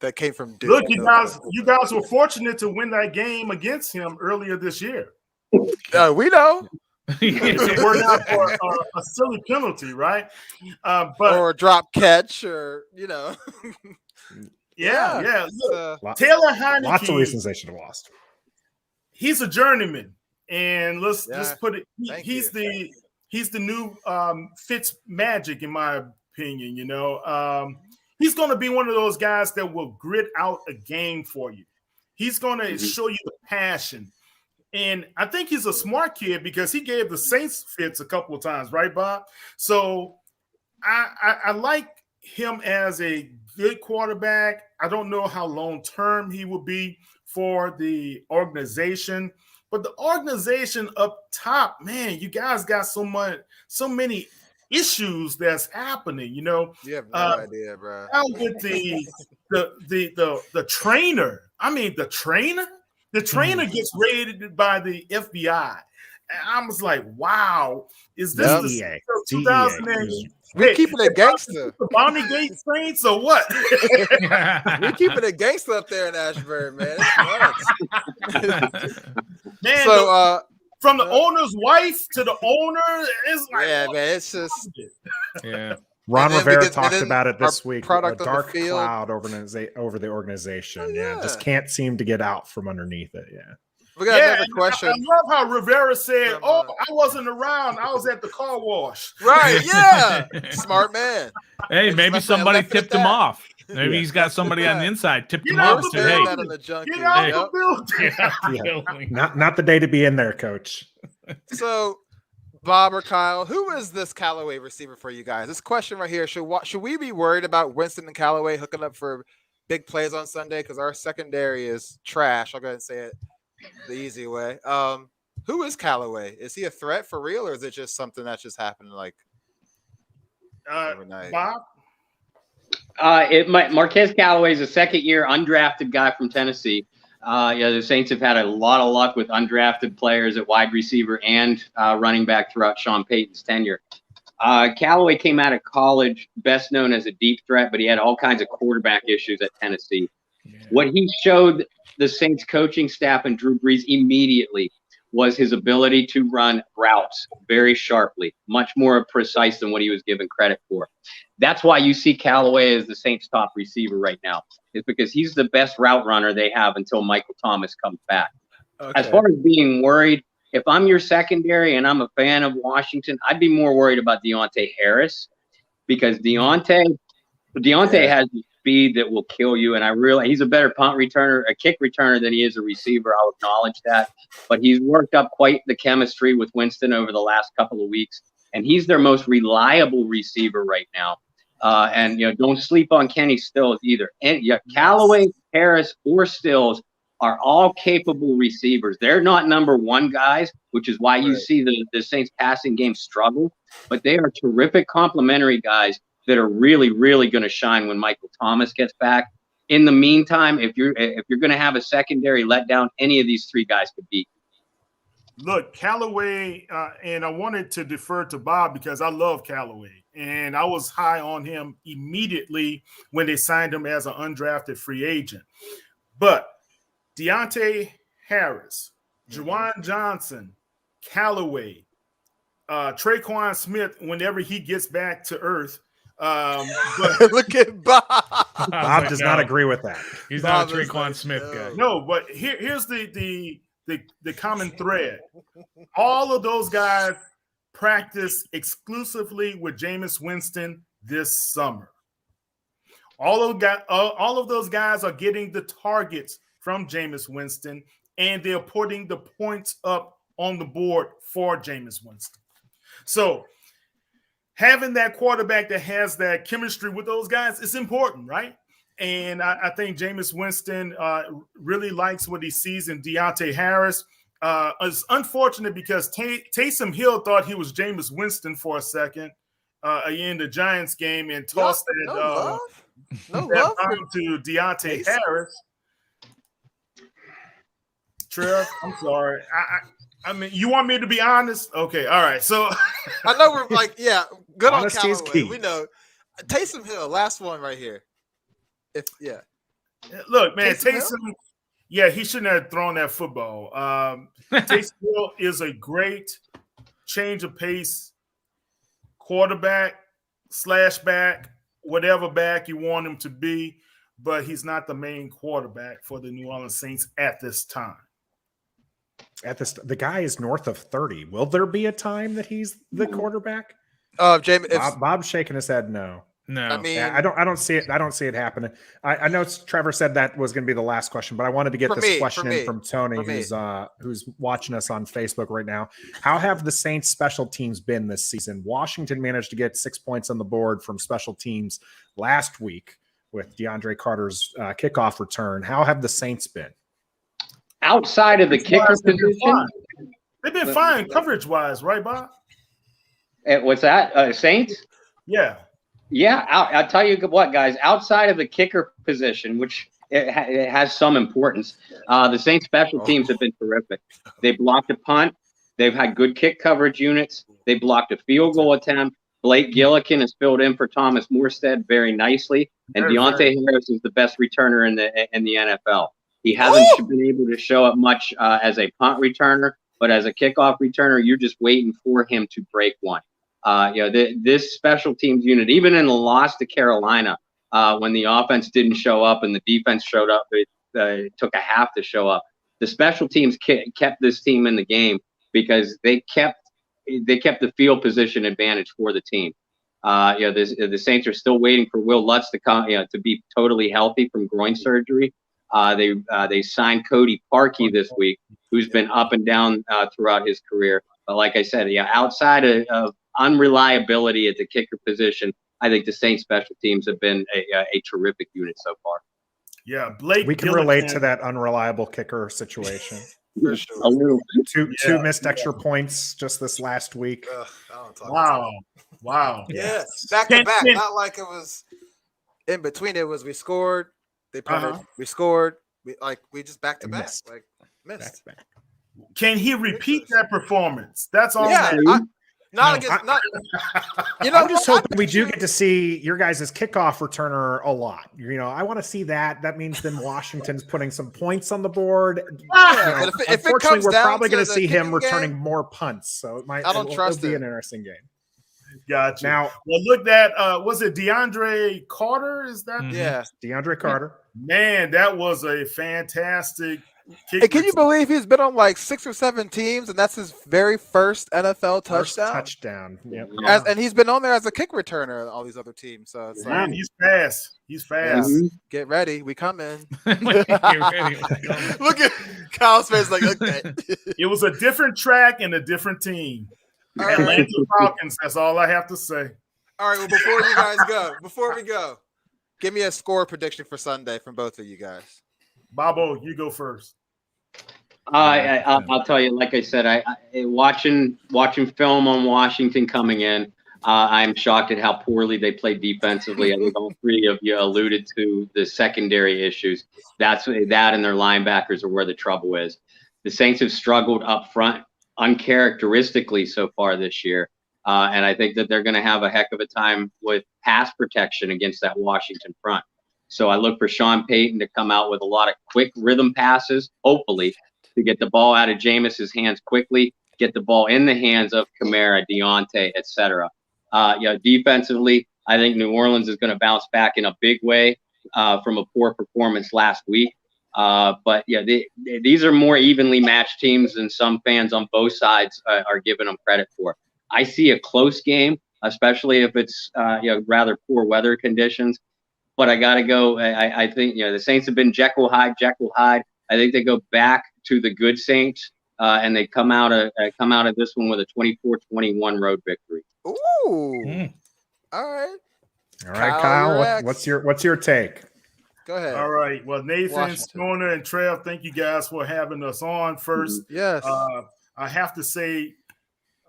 That came from Duke. Look, you guys were fortunate to win that game against him earlier this year. We know. It worked out for a silly penalty, right? But Or a drop catch, or yeah. Look, Lots Taylor Heineke, of reasons they should have lost. he's a journeyman, and let's Yeah. just put it. Thank He's you. the new Fitz Magic, in my opinion. He's going to be one of those guys that will grit out a game for you. He's going to show you the passion. And I think he's a smart kid because he gave the Saints fits a couple of times, right, Bob? So I like him as a good quarterback. I don't know how long-term he will be for the organization. But the organization up top, man, you guys got so many issues that's happening, You have no idea, bro. Now with the trainer, the trainer gets raided by the FBI. And I was like, wow, is this Yep. the DEA. 2008? We keeping it gangster. The Bounty Gate Saints or what? We keeping it gangster up there in Ashburn, man. It's nuts. Man, So, from the owner's wife to the owner, it's like, yeah, man, it's just Yeah. Ron And then Rivera because- and talked then about it this our week. A product on the dark field. cloud over the organization. Oh, Yeah, just yeah. can't seem to get out from underneath it. Yeah. we got another and question. I love how Rivera said, From, "Oh, I wasn't around. I was at the car wash." Right, yeah. Smart man. Hey, maybe left- somebody left it at tipped him that. off. Maybe Yeah. he's got somebody on the inside tipped Get him out off. the Said, hey, That on the junkie. Get out Hey. the building. Not the day to be in there, coach. So, Bob or Kyle, who is this Callaway receiver for you guys? This question right here: should we be worried about Winston and Callaway hooking up for big plays on Sunday? Because our secondary is trash. I'll go ahead and say it the easy way. Who is Callaway? Is he a threat for real, or is it just something that's just happening like overnight? Bob, Marquez Callaway is a second-year undrafted guy from Tennessee. The Saints have had a lot of luck with undrafted players at wide receiver and running back throughout Sean Payton's tenure. Callaway came out of college best known as a deep threat, but he had all kinds of quarterback issues at Tennessee. Yeah. What he showed the Saints coaching staff and Drew Brees immediately was his ability to run routes very sharply, much more precise than what he was given credit for. That's why you see Callaway as the Saints' top receiver right now. It's because he's the best route runner they have until Michael Thomas comes back. Okay. As far as being worried, if I'm your secondary and I'm a fan of Washington, I'd be more worried about Deontay Harris because Deontay has the speed that will kill you. And he's a better a kick returner than he is a receiver. I'll acknowledge that. But he's worked up quite the chemistry with Winston over the last couple of weeks. And he's their most reliable receiver right now. Don't sleep on Kenny Stills either. And Callaway, Harris, or Stills are all capable receivers. They're not number one guys, which is why you see the Saints passing game struggle. But they are terrific complementary guys that are really, really going to shine when Michael Thomas gets back. In the meantime, if you're going to have a secondary letdown, any of these three guys could beat. look, Callaway, and I wanted to defer to Bob because I love Callaway, and I was high on him immediately when they signed him as an undrafted free agent. But Deontay Harris, Juwan Johnson, Callaway, Traquan Smith, whenever he gets back to earth. But Look at Bob. Bob does not agree with that. He's not a Bob is Traquan like, Smith no. guy. no, but here's the common thread. All of those guys practice exclusively with Jameis Winston this summer. All of those guys are getting the targets from Jameis Winston, and they're putting the points up on the board for Jameis Winston. So having that quarterback that has that chemistry with those guys is important, right? And I think Jameis Winston really likes what he sees in Deontay Harris. It's unfortunate because Taysom Hill thought he was Jameis Winston for a second in the Giants game and tossed No that love bomb to Deontay Harris. Trev, I'm sorry. I mean, you want me to be honest? Okay, all right. So I know we're like, yeah, good Honesty on is Callaway. key. We know. Taysom Hill, last one right here. Look, man, Taysom Taysom. Yeah, he shouldn't have thrown that football. Taysom Hill is a great change of pace quarterback, /back, whatever back you want him to be, but he's not the main quarterback for the New Orleans Saints at this time. The guy is north of 30. Will there be a time that he's the quarterback? Jamie, Bob's shaking his head no. No, I mean, I don't see it. I don't see it happening. I know Trevor said that was going to be the last question, but I wanted to get this question in from Tony, who's watching us on Facebook right now. How have the Saints special teams been this season? Washington managed to get 6 points on the board from special teams last week with DeAndre Carter's kickoff return. How have the Saints been? Outside of the kicker position, they've been fine coverage-wise, right, Bob? What's that? Saints? Yeah. Yeah, I'll tell you what, guys. Outside of the kicker position, which it has some importance, the Saints special teams have been terrific. They blocked a punt. They've had good kick coverage units. They blocked a field goal attempt. Blake Gillikin has filled in for Thomas Morstead very nicely, and Deontay Harris is the best returner in the NFL. He hasn't been able to show up much as a punt returner, but as a kickoff returner, you're just waiting for him to break one. This special teams unit, even in the loss to Carolina, when the offense didn't show up and the defense showed up, it took a half to show up. The special teams kept this team in the game because they kept the field position advantage for the team. The Saints are still waiting for Will Lutz to come, to be totally healthy from groin surgery. They signed Cody Parkey this week, who's been up and down throughout his career. But like I said, outside of unreliability at the kicker position, I think the Saints special teams have been a terrific unit so far. Yeah, Blake. We can relate to that unreliable kicker situation. for sure. A little. Two missed extra points just this last week. Wow. Yeah, back to back. Not like it was in between. It was we scored. They punted. We scored. We just back to back. Like missed. Back. Can he repeat that performance? That's all. Yeah. I'm just hoping we do get to see your guys' kickoff returner a lot. I want to see that. That means then Washington's putting some points on the board. But if it comes we're down probably going to the see him kicking returning game, more punts. So it'll be an interesting game. Gotcha. Now, well, look at was it DeAndre Carter? Is that yeah, DeAndre Carter? Man, that was a fantastic kick. Hey, can you believe he's been on like 6 or 7 teams, and that's his very first NFL touchdown? Yep. And he's been on there as a kick returner on all these other teams. So it's like, He's fast. get ready, we come in. Look Look at Kyle's face, like, okay. It was a different track and a different team. Atlanta Falcons. That's all I have to say. All right. Well, before we go, give me a score prediction for Sunday from both of you guys. Bobo, you go first. I'll tell you. Like I said, I watching film on Washington coming in. I'm shocked at how poorly they played defensively. I think all three of you alluded to the secondary issues. That and their linebackers are where the trouble is. The Saints have struggled up front uncharacteristically so far this year. And I think that they're going to have a heck of a time with pass protection against that Washington front. So I look for Sean Payton to come out with a lot of quick rhythm passes, hopefully, to get the ball out of Jameis's hands quickly, get the ball in the hands of Kamara, Deontay, etc. Defensively, I think New Orleans is going to bounce back in a big way from a poor performance last week. But these are more evenly matched teams than some fans on both sides are giving them credit for. I see a close game, especially if it's rather poor weather conditions. But I got to go. I think the Saints have been Jekyll Hyde. I think they go back to the good Saints, and they come out of this one with a 24-21 road victory. Ooh. All right, Kyle. What's your take? Go ahead. All right. Well, Nathan, Washington. Stoner, and Trev, thank you guys for having us on first. Yes. I have to say,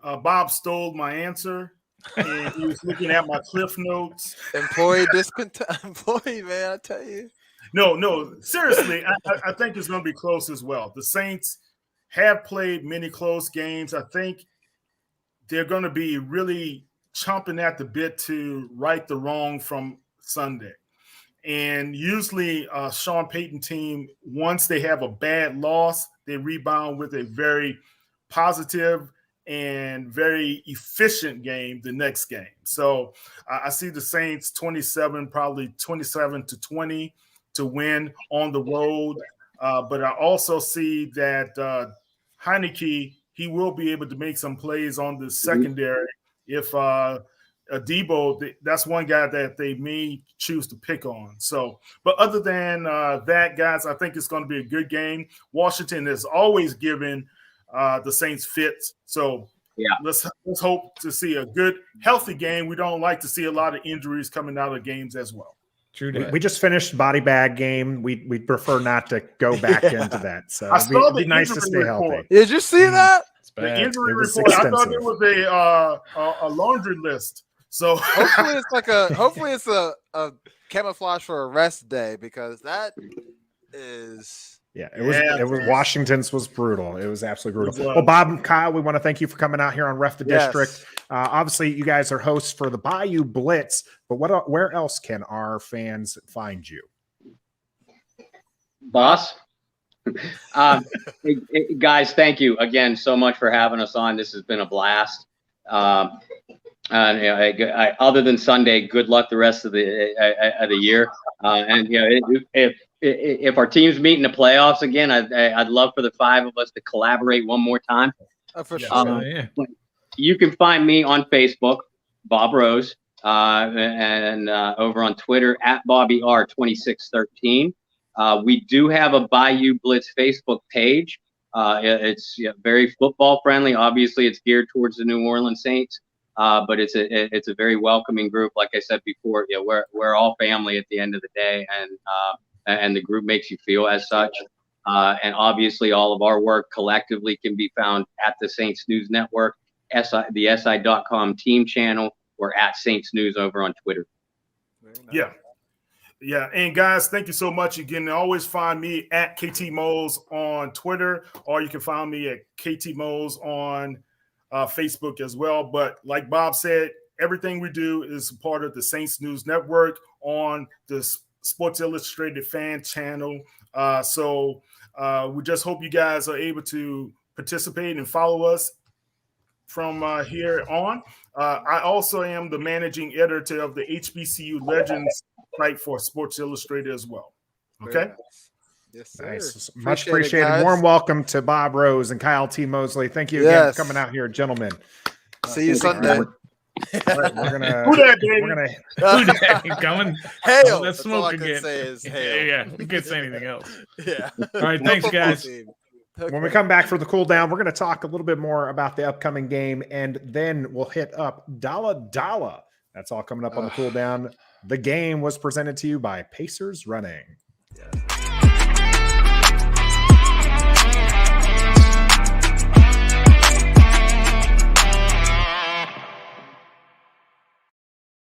Bob stole my answer, and he was looking at my cliff notes. Employee discontent. Employee, man, I tell you. No, seriously, I think it's going to be close as well. The Saints have played many close games. I think they're going to be really chomping at the bit to right the wrong from Sunday. And usually Sean Payton team, once they have a bad loss, they rebound with a very positive and very efficient game the next game. So I see the Saints probably 27-20 to win on the road. But I also see that Heineke, he will be able to make some plays on the secondary if Debo, that's one guy that they may choose to pick on. So, but other than that, guys, I think it's going to be a good game. Washington has always given the Saints fits. So yeah, let's hope to see a good, healthy game. We don't like to see a lot of injuries coming out of games as well. True. We just finished body bag game. We prefer not to go back into that. So I saw it'd be the nice to injury stay report. healthy. Did you see that? The injury It was report. I thought extensive. it was a laundry list. So Hopefully it's a camouflage for a rest day, because that is it was Washington's was brutal. It was absolutely brutal. It was. Well, Bob and Kyle, we want to thank you for coming out here on Ref the Yes. District. Obviously, you guys are hosts for the Bayou Blitz, but where else can our fans find you? boss. Guys, thank you again so much for having us on. This has been a blast. And other than Sunday, good luck the rest of the year. And if our teams meet in the playoffs again, I'd love for the five of us to collaborate one more time. For sure. You can find me on Facebook, Bob Rose, and over on Twitter at BobbyR2613. We do have a Bayou Blitz Facebook page. It's very football friendly. Obviously, it's geared towards the New Orleans Saints, but it's a very welcoming group. Like I said before, we're all family at the end of the day, and the group makes you feel as such. And obviously, all of our work collectively can be found at the Saints News Network, the SI.com team channel, or at Saints News over on Twitter. Yeah. Yeah. And guys, thank you so much again. Always find me at KT Moles on Twitter, or you can find me at KT Moles on Facebook as well. But like Bob said, everything we do is part of the Saints News Network on the Sports Illustrated fan channel. So we just hope you guys are able to participate and follow us from here on. I also am the managing editor of the HBCU Legends site for Sports Illustrated as well. Okay. Yes, sir. Nice. Much appreciated. Warm welcome to Bob Rose and Kyle T. Mosley. Thank you again for coming out here, gentlemen. See you Sunday. Right, we're gonna coming. Hail. Let's That's smoke all I again. can say is hail. Yeah, we can't say anything else. Yeah. All right, thanks, guys. When we come back for the cool down, we're going to talk a little bit more about the upcoming game, and then we'll hit up Dalla Dalla. That's all coming up on the cool down. The game was presented to you by Pacers Running.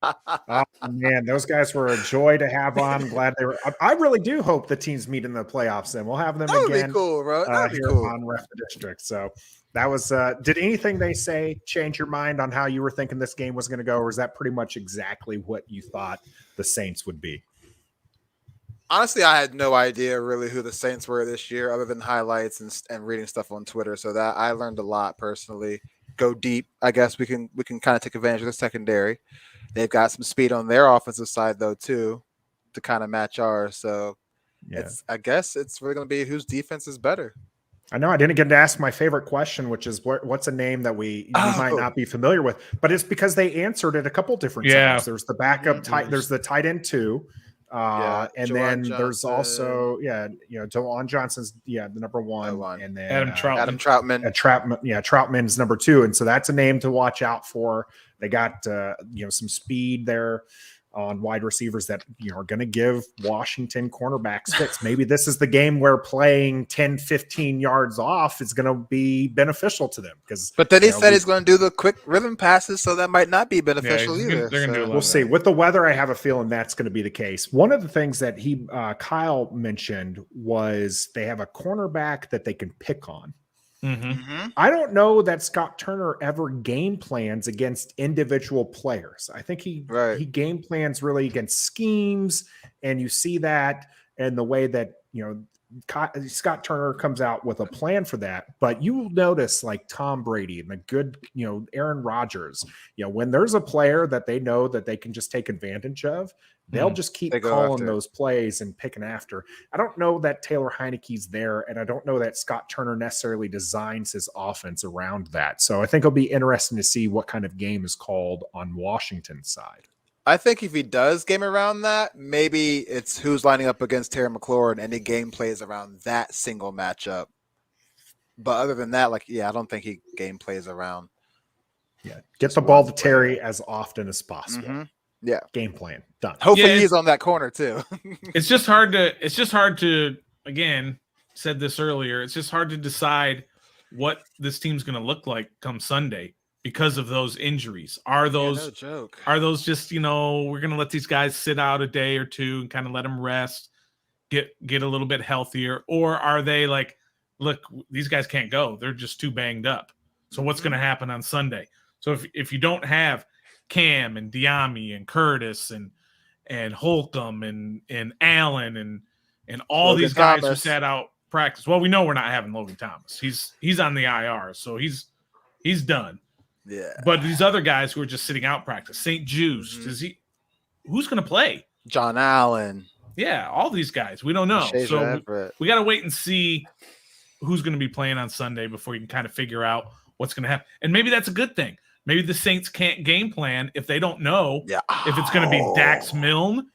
Oh man, those guys were a joy to have on. I'm glad they were. I really do hope the teams meet in the playoffs, and we'll have them That would again. be cool, bro. That'd be here cool. on Ref the District. So that was. Did anything they say change your mind on how you were thinking this game was going to go, or is that pretty much exactly what you thought the Saints would be? Honestly, I had no idea really who the Saints were this year, other than highlights and reading stuff on Twitter. So that I learned a lot personally. Go deep. I guess we can kind of take advantage of the secondary. They've got some speed on their offensive side though too, to kind of match ours. So I guess it's really going to be whose defense is better. I know I didn't get to ask my favorite question, which is what's a name that we might not be familiar with, but it's because they answered it a couple different times. There's the backup tight. There's the tight end too. And Jawan then Johnson. There's also Jawan Johnson's the number one, and then Adam Troutman. Troutman's number two, and so that's a name to watch out for. They got some speed there on wide receivers that are going to give Washington cornerbacks fits. Maybe this is the game where playing 10-15 yards off is going to be beneficial to them, but then he said he's going to do the quick rhythm passes, so that might not be beneficial either. They're gonna do a lot we'll of see. that. With the weather, I have a feeling that's going to be the case. One of the things that Kyle mentioned was they have a cornerback that they can pick on. Mm-hmm. I don't know that Scott Turner ever game plans against individual players. I think he game plans really against schemes, and you see that in the way that Scott Turner comes out with a plan for that. But you notice like Tom Brady and the good, Aaron Rodgers, when there's a player that they know that they can just take advantage of, they'll just keep calling those plays and picking after. I don't know that Taylor Heineke's there, and I don't know that Scott Turner necessarily designs his offense around that. So I think it'll be interesting to see what kind of game is called on Washington's side. I think if he does game around that, maybe it's who's lining up against Terry McLaurin, and the game plays around that single matchup. But other than that, I don't think he game plays around. Yeah, get the ball to Terry as often as possible. Mm-hmm. Yeah, game plan done. Hopefully he's on that corner too. It's just hard to again, said this earlier. It's just hard to decide what this team's going to look like come Sunday because of those injuries. Are those no joke? Are those just we're going to let these guys sit out a day or two and kind of let them rest, get a little bit healthier, or are they like, look, these guys can't go. They're just too banged up. So what's going to happen on Sunday? So if you don't have Cam and Diami and Curtis and Holcomb and Allen and all Logan these guys Thomas. who sat out practice. Well, we know we're not having Logan Thomas. He's on the IR, so he's done. Yeah. But these other guys who are just sitting out practice, St. Juice, who's going to play? John Allen. Yeah, all these guys. We don't know. Shazer So Everett. we got to wait and see who's going to be playing on Sunday before you can kind of figure out what's going to happen. And maybe that's a good thing. Maybe the Saints can't game plan if they don't know if it's going to be Dax Milne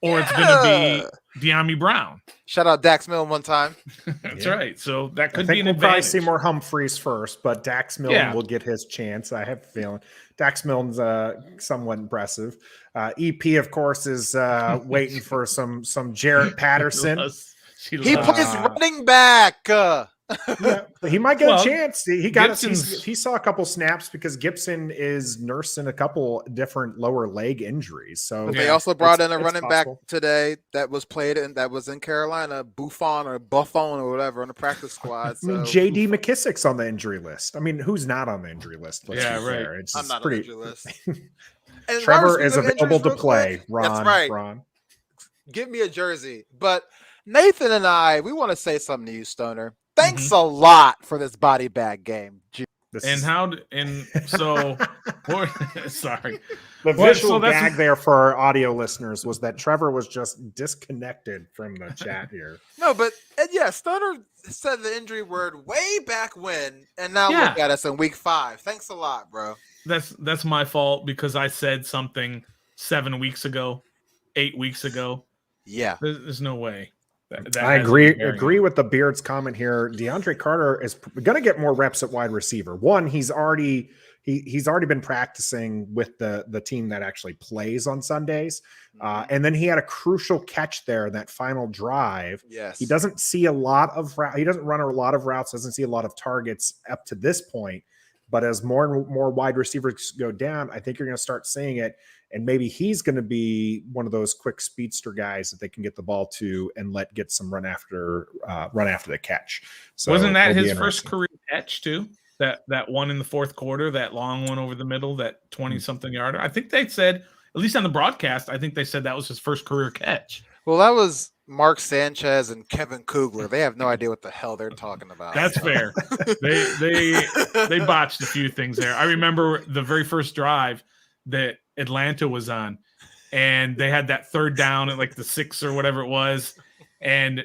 or it's going to be Diami Brown. Shout out Dax Milne one time. That's right. So that could I think be an we'll advantage. probably see more Humphreys first, but Dax Milne will get his chance. I have a feeling. Dax Milne's somewhat impressive. EP, of course, is waiting for some Jarrett Patterson. He plays running back. Yeah, he might get a chance. He saw a couple snaps because Gibson is nursing a couple different lower leg injuries. So they also brought in a running back today that was played and that was in Carolina, Buffon or whatever on the practice squad. So. I mean, JD McKissick's on the injury list. I mean, who's not on the injury list? Let's be fair. It's I'm not pretty. on the injury list. Trevor is available to play. Ron, that's right. Ron. Give me a jersey. But Nathan and I, we want to say something to you, Stoner. Thanks a lot for this body bag game. Sorry. The visual gag there for our audio listeners was that Trevor was just disconnected from the chat here. No, but Stoner said the injury word way back when, and now look at us in week 5. Thanks a lot, bro. That's my fault because I said something 7 weeks ago, 8 weeks ago. Yeah, there's no way. I agree with the Beard's comment here. DeAndre Carter is going to get more reps at wide receiver. One, he's already been practicing with the team that actually plays on Sundays, and then he had a crucial catch there in that final drive. Yes, he doesn't see a lot of he doesn't run a lot of routes, doesn't see a lot of targets up to this point. But as more and more wide receivers go down, I think you're going to start seeing it. And maybe he's going to be one of those quick speedster guys that they can get the ball to and get some run after the catch. So wasn't that his first career catch too? That one in the fourth quarter, that long one over the middle, that 20-something yarder. I think they said, at least on the broadcast, I think they said that was his first career catch. Well, that was Mark Sanchez and Kevin Kugler. They have no idea what the hell they're talking about. That's fair. They botched a few things there. I remember the very first drive that Atlanta was on, and they had that third down at like the 6 or whatever it was, and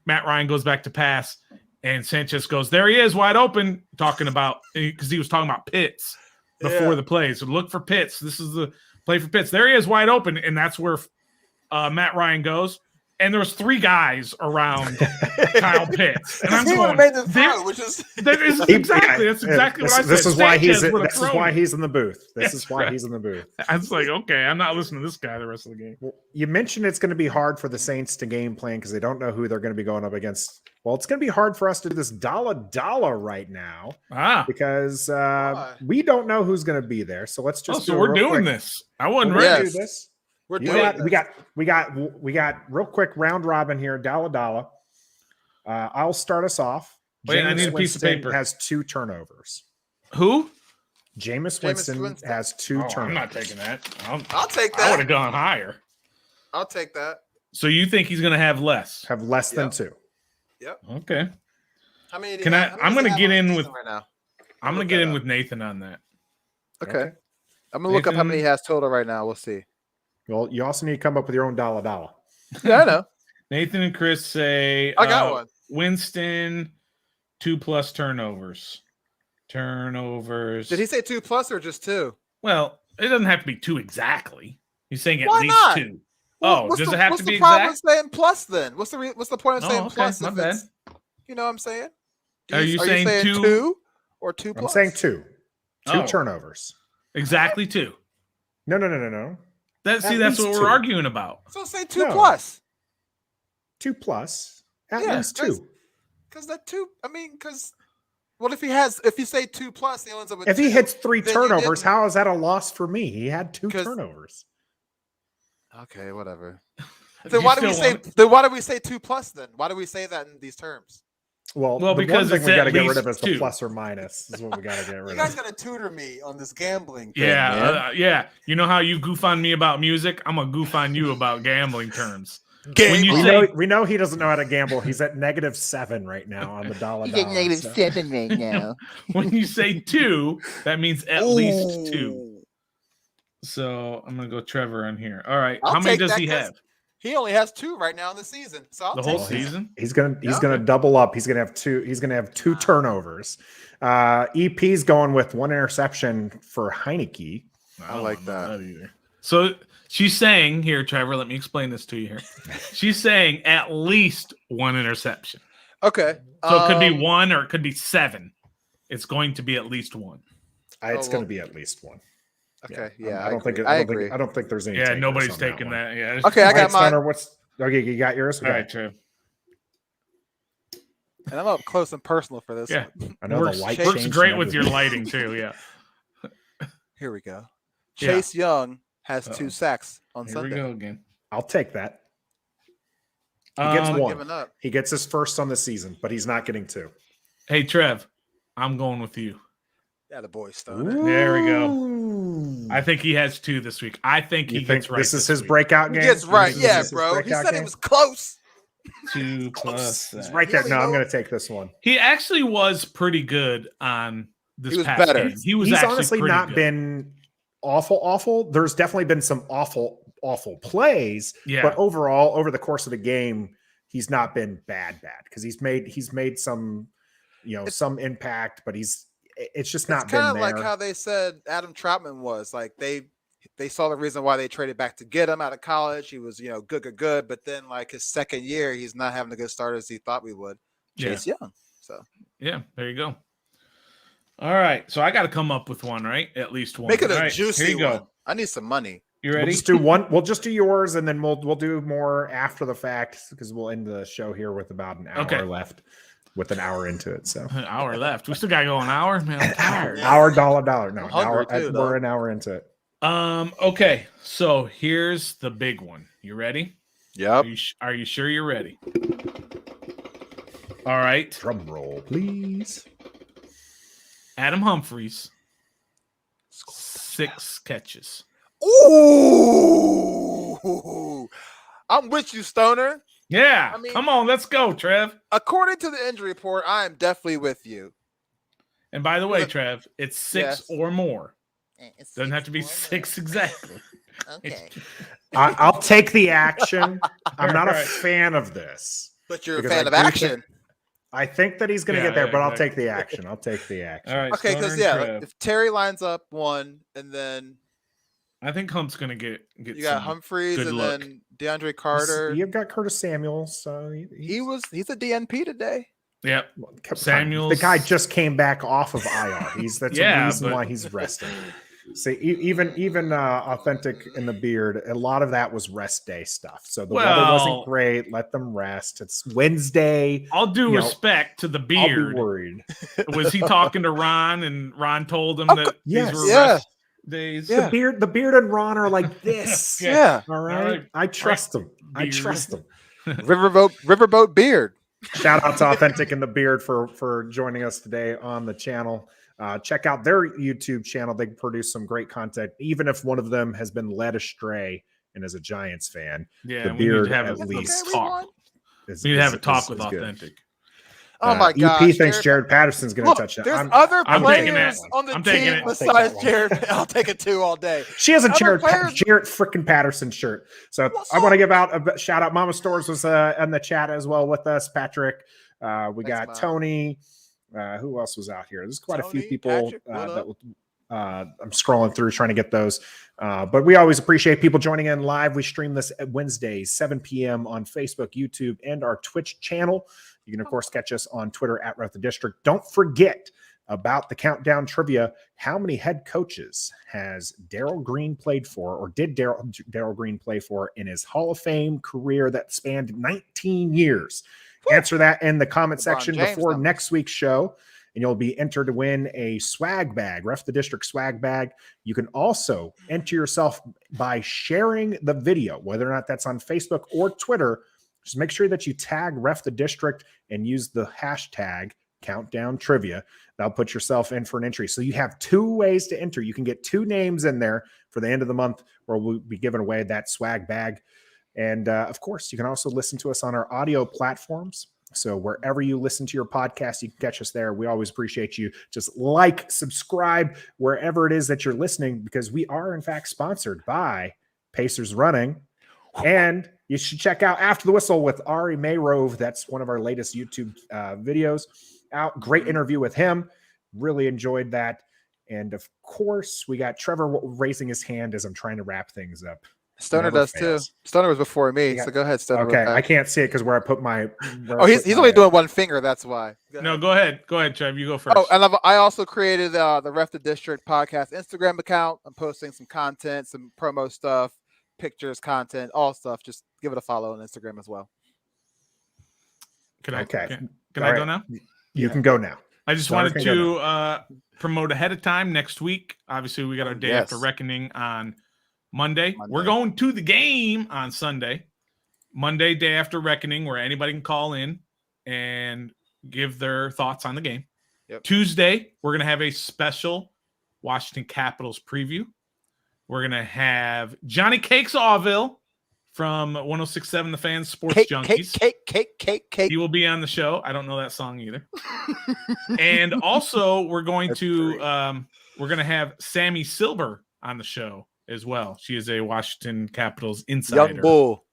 Matt Ryan goes back to pass, and Sanchez goes, there he is, wide open, talking about, because he was talking about Pitts before the play. So look for Pitts. This is the play for Pitts. There he is, wide open, and that's where Matt Ryan goes. And there was 3 guys around Kyle Pitts, and I'm going. That's exactly what I said. This is why he's in the booth. He's in the booth. I was like, okay, I'm not listening to this guy the rest of the game. Well, you mentioned it's going to be hard for the Saints to game plan because they don't know who they're going to be going up against. Well, it's going to be hard for us to do this dollar right now because we don't know who's going to be there. So let's just. So we're doing this. I wasn't ready to do this. We got real quick round robin here. Dollar. I'll start us off. Wait, I need a piece of Winston paper. has 2 turnovers. Who? Jameis Winston. Winston has 2 turnovers. I'm not taking that. I'll take I would that. have gone higher. I'll take that. So you think he's going to have less? Have less than Yep. 2. Okay. How many? Can I- how many I'm does gonna he have get on the in season with- right now. I'm going look to get that in up. with Nathan on that. Okay. I'm gonna look up how many he has total right now. We'll see. Well, you also need to come up with your own dollar. Yeah, I know. Nathan and Chris say I got one. Winston 2+ turnovers. Turnovers. Did he say 2+ or just 2? Well, it doesn't have to be 2 exactly. He's saying at Why least not? 2. Well, Oh, what's does the- it have what's to the be problem exact? with saying plus then? What's the point of saying Oh, okay, plus? my If bad. it's, you know what I'm saying? Are you saying 2? 2 or 2 I'm plus? saying 2. 2 Oh. turnovers. Exactly 2. No. That's At what least we're 2. arguing about. So say 2 No. plus. 2 plus. At Yeah, least 2. Because that 2. I mean, because what if you say 2 plus, he ends up with. If he 2, hits 3 then you turnovers, didn't- how is that a loss for me? He had 2 'Cause- turnovers. Okay, whatever. You Then why do we still say? want it? Then why do we say 2 plus? Then why do we say that in these terms? Well, Well, the because one thing it's we got to at get rid least of is 2. the plus or minus. Is what we got to get You rid guys of. got to tutor me on this gambling thing, Yeah, man. yeah. You know how you goof on me about music? I'm gonna goof on you about gambling terms. Game when you We say- know, we know he doesn't know how to gamble. He's at -7 right now on the dollar. He's at -7 right now. When you say 2, that means at least 2. Ooh. So I'm gonna go Trevor on here. All right. I'll How many take does that he 'cause have? He only has 2 right now in the season. So I'll The take whole that. season? He's gonna Yeah. double up. He's gonna have 2. He's gonna have 2 turnovers. EP's going with 1 interception for Heineke. I like don't know that. either. So she's saying here, Trevor. Let me explain this to you here. She's saying at least 1 interception. Okay. So it could be 1 or it could be 7. It's going to be at least 1. It's Oh, going well. to be at least 1. Okay. Yeah. I don't think. agree. I agree. don't think there's any. Yeah, takers nobody's on taking one. that. Yeah. Okay, I All got right, mine. Stoner, what's okay? You got yours. All right, Trev. And I'm up close and personal for this. Yeah. one. I know Works, the light works changed great and with your everything. lighting too. Yeah. Here we go. Yeah. Chase Young has 2 Uh-oh. sacks on Here Sunday. we go again. I'll take that. He gets Um, one. Giving up. He gets his first on the season, but he's not getting 2. Hey, Trev, I'm going with you. Yeah, the boy Stoner. There we go. Ooh. I think he has 2 this week. I think he You think gets right. this is his week. breakout He game? gets right. This is Yeah, his bro. He breakout said game? he was close. 2 plus. He's that. right there. Really No, I'm low. going to take this one. He actually was pretty good on this He was past better. game. He was He's actually honestly pretty not good. been awful. There's definitely been some awful plays, Yeah. but overall, over the course of the game, he's not been bad because he's made some, some impact, but it's just not It's been kind of there. like how they said Adam Troutman was. Like they saw the reason why they traded back to get him out of college. He was, good, but then like his second year, he's not having a good start as he thought we would. Yeah. Chase Young. So Yeah, there you go. All right, so I got to come up with one, right? At least one. make it All a right, juicy Here you one. go. I need some money. You We'll ready? just do one. We'll just do yours, and then we'll do more after the fact because we'll end the show here with about an hour Okay. left, with an hour into it. So An hour left. We still got to go an hour. Man, I'm tired. hour dollar. No, I'm an hungry hour. too, We're dog. an hour into it. Okay, so here's the big one. You ready? Yep. Are you sure you're ready? All right. Drum roll, please. Adam Humphries, 6 catches. Ooh. I'm with you, Stoner. Yeah. I mean- Come on, let's go, Trev. According to the injury report, I am definitely with you. And by the way, Look- Trev, it's 6 Yes. or more. It's Doesn't have to be 6 6 exactly. Okay. I'll take the action. I'm not a Right. fan of this. But you're a Because fan I of do action. think- I think that he's going to Yeah, get there, yeah, but I'll exactly. take the action. I'll take the action. All right. Okay, Stoner because and yeah, Trev. if Terry lines up 1, and then I think Hump's gonna get you got some Humphreys, good and look. then DeAndre Carter. You've got Curtis Samuels. So He's a DNP today. Yep. come on. Samuels. The guy just came back off of IR. That's Yeah, the reason but- why he's resting. See, even authentic in the beard, a lot of that was rest day stuff. So the weather Well- wasn't great. Let them rest. It's Wednesday. All due You know, respect to the I'll be beard. worried. Was he talking to Ron and Ron told him Of that cou- yes. these were Yeah. rest days? Yeah. The beard and Ron are like this. Okay. Yeah. All right. All right. I trust them. I Beard. trust them. Riverboat Beard. Shout out to Authentic and the Beard for joining us today on the channel. Check out their YouTube channel. They produce some great content, even if one of them has been led astray and is a Giants fan. Yeah, the we need Beard to have at a least talk. is- We need to have is- a talk is- with is good. Authentic. Oh my EP gosh. thinks Jared Patterson's going to Look, touch it. there's other I'm taking players that. on the I'm taking team it. I'll take besides that one. Jared. I'll take it too all day. She has a Other Jared players- freaking Patterson shirt. So I want to give out a shout out. Mama Stores was in the chat as well with us. Patrick. We Thanks, got Mom. Tony. Who else was out here? There's quite a few Tony, people Patrick, what that up? I'm scrolling through trying to get those. But we always appreciate people joining in live. We stream this at Wednesdays, 7 p.m. on Facebook, YouTube, and our Twitch channel. You can, of course, catch us on Twitter at Ref the District. Don't forget about the countdown trivia. How many head coaches has Darryl Green played for, or did Darryl Green play for in his Hall of Fame career that spanned 19 years? Answer that in the comment section James before numbers. next week's show, and you'll be entered to win a swag bag, Ref the District swag bag. You can also enter yourself by sharing the video, whether or not that's on Facebook or Twitter. Just make sure that you tag Ref the District and use the hashtag countdown trivia. That'll put yourself in for an entry. So you have 2 ways to enter. You can get 2 names in there for the end of the month where we'll be giving away that swag bag. And of course, you can also listen to us on our audio platforms. So wherever you listen to your podcast, you can catch us there. We always appreciate you. Just like, subscribe, wherever it is that you're listening, because we are, in fact, sponsored by Pacers Running. And you should check out After the Whistle with Ari Mayrove. That's one of our latest YouTube videos out. Great interview with him. Really enjoyed that. And of course, we got Trevor raising his hand as I'm trying to wrap things up. Stoner Never does fails. too. Stoner was before me, Yeah. so go ahead, Stoner. Okay, I can't see it because where I put my. Oh, he's only doing one finger. That's why. No, go ahead. Go ahead, Trev. You go first. Oh, and I also created the Ref the District podcast Instagram account. I'm posting some content, some promo stuff, pictures, content, all stuff. Just give it a follow on Instagram as well. Can I, Okay. can All I go right. now? You can go now. I just Sorry, wanted can go to promote ahead of time next week. Obviously, we got our day Yes. after reckoning on Monday. We're going to the game on Sunday. Monday, day after reckoning, where anybody can call in and give their thoughts on the game. Yep. Tuesday, we're going to have a special Washington Capitals preview. We're going to have Johnny Cakes Awville from 106.7 The Fans Sports Junkies. Cake. He will be on the show. I don't know that song either. And also, we're going That's to great. we're going to have Sammy Silver on the show as well. She is a Washington Capitals insider. Young bull.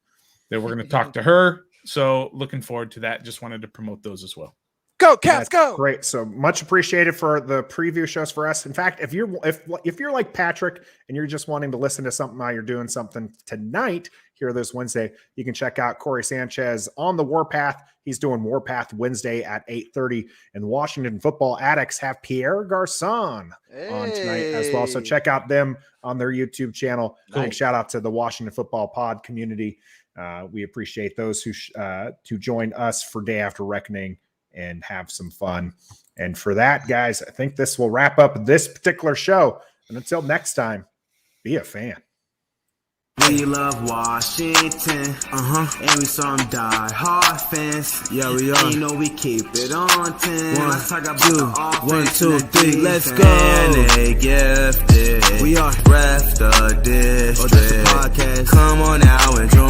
That we're going to talk to her. So looking forward to that. Just wanted to promote those as well. Go Cats, That's go. Great. So much appreciated for the preview shows for us. In fact, if you're like Patrick and you're just wanting to listen to something while you're doing something tonight here this Wednesday, you can check out Corey Sanchez on the Warpath. He's doing Warpath Wednesday at 8:30. And Washington Football Addicts have Pierre Garcon on tonight as well. So Hey. check out them on their YouTube channel. Cool. Big shout out to the Washington Football Pod community. We appreciate those who to join us for Day After Reckoning and have some fun. And for that, guys, I think this will wrap up this particular show. And until next time, be a fan. We love Washington, and we some die-hard fans. Yeah, we are. You know we keep it on 10. Let's talk about the offense 1, 2, 3, let's go. And they gifted. We are Ref the District. Podcast. Come on now and join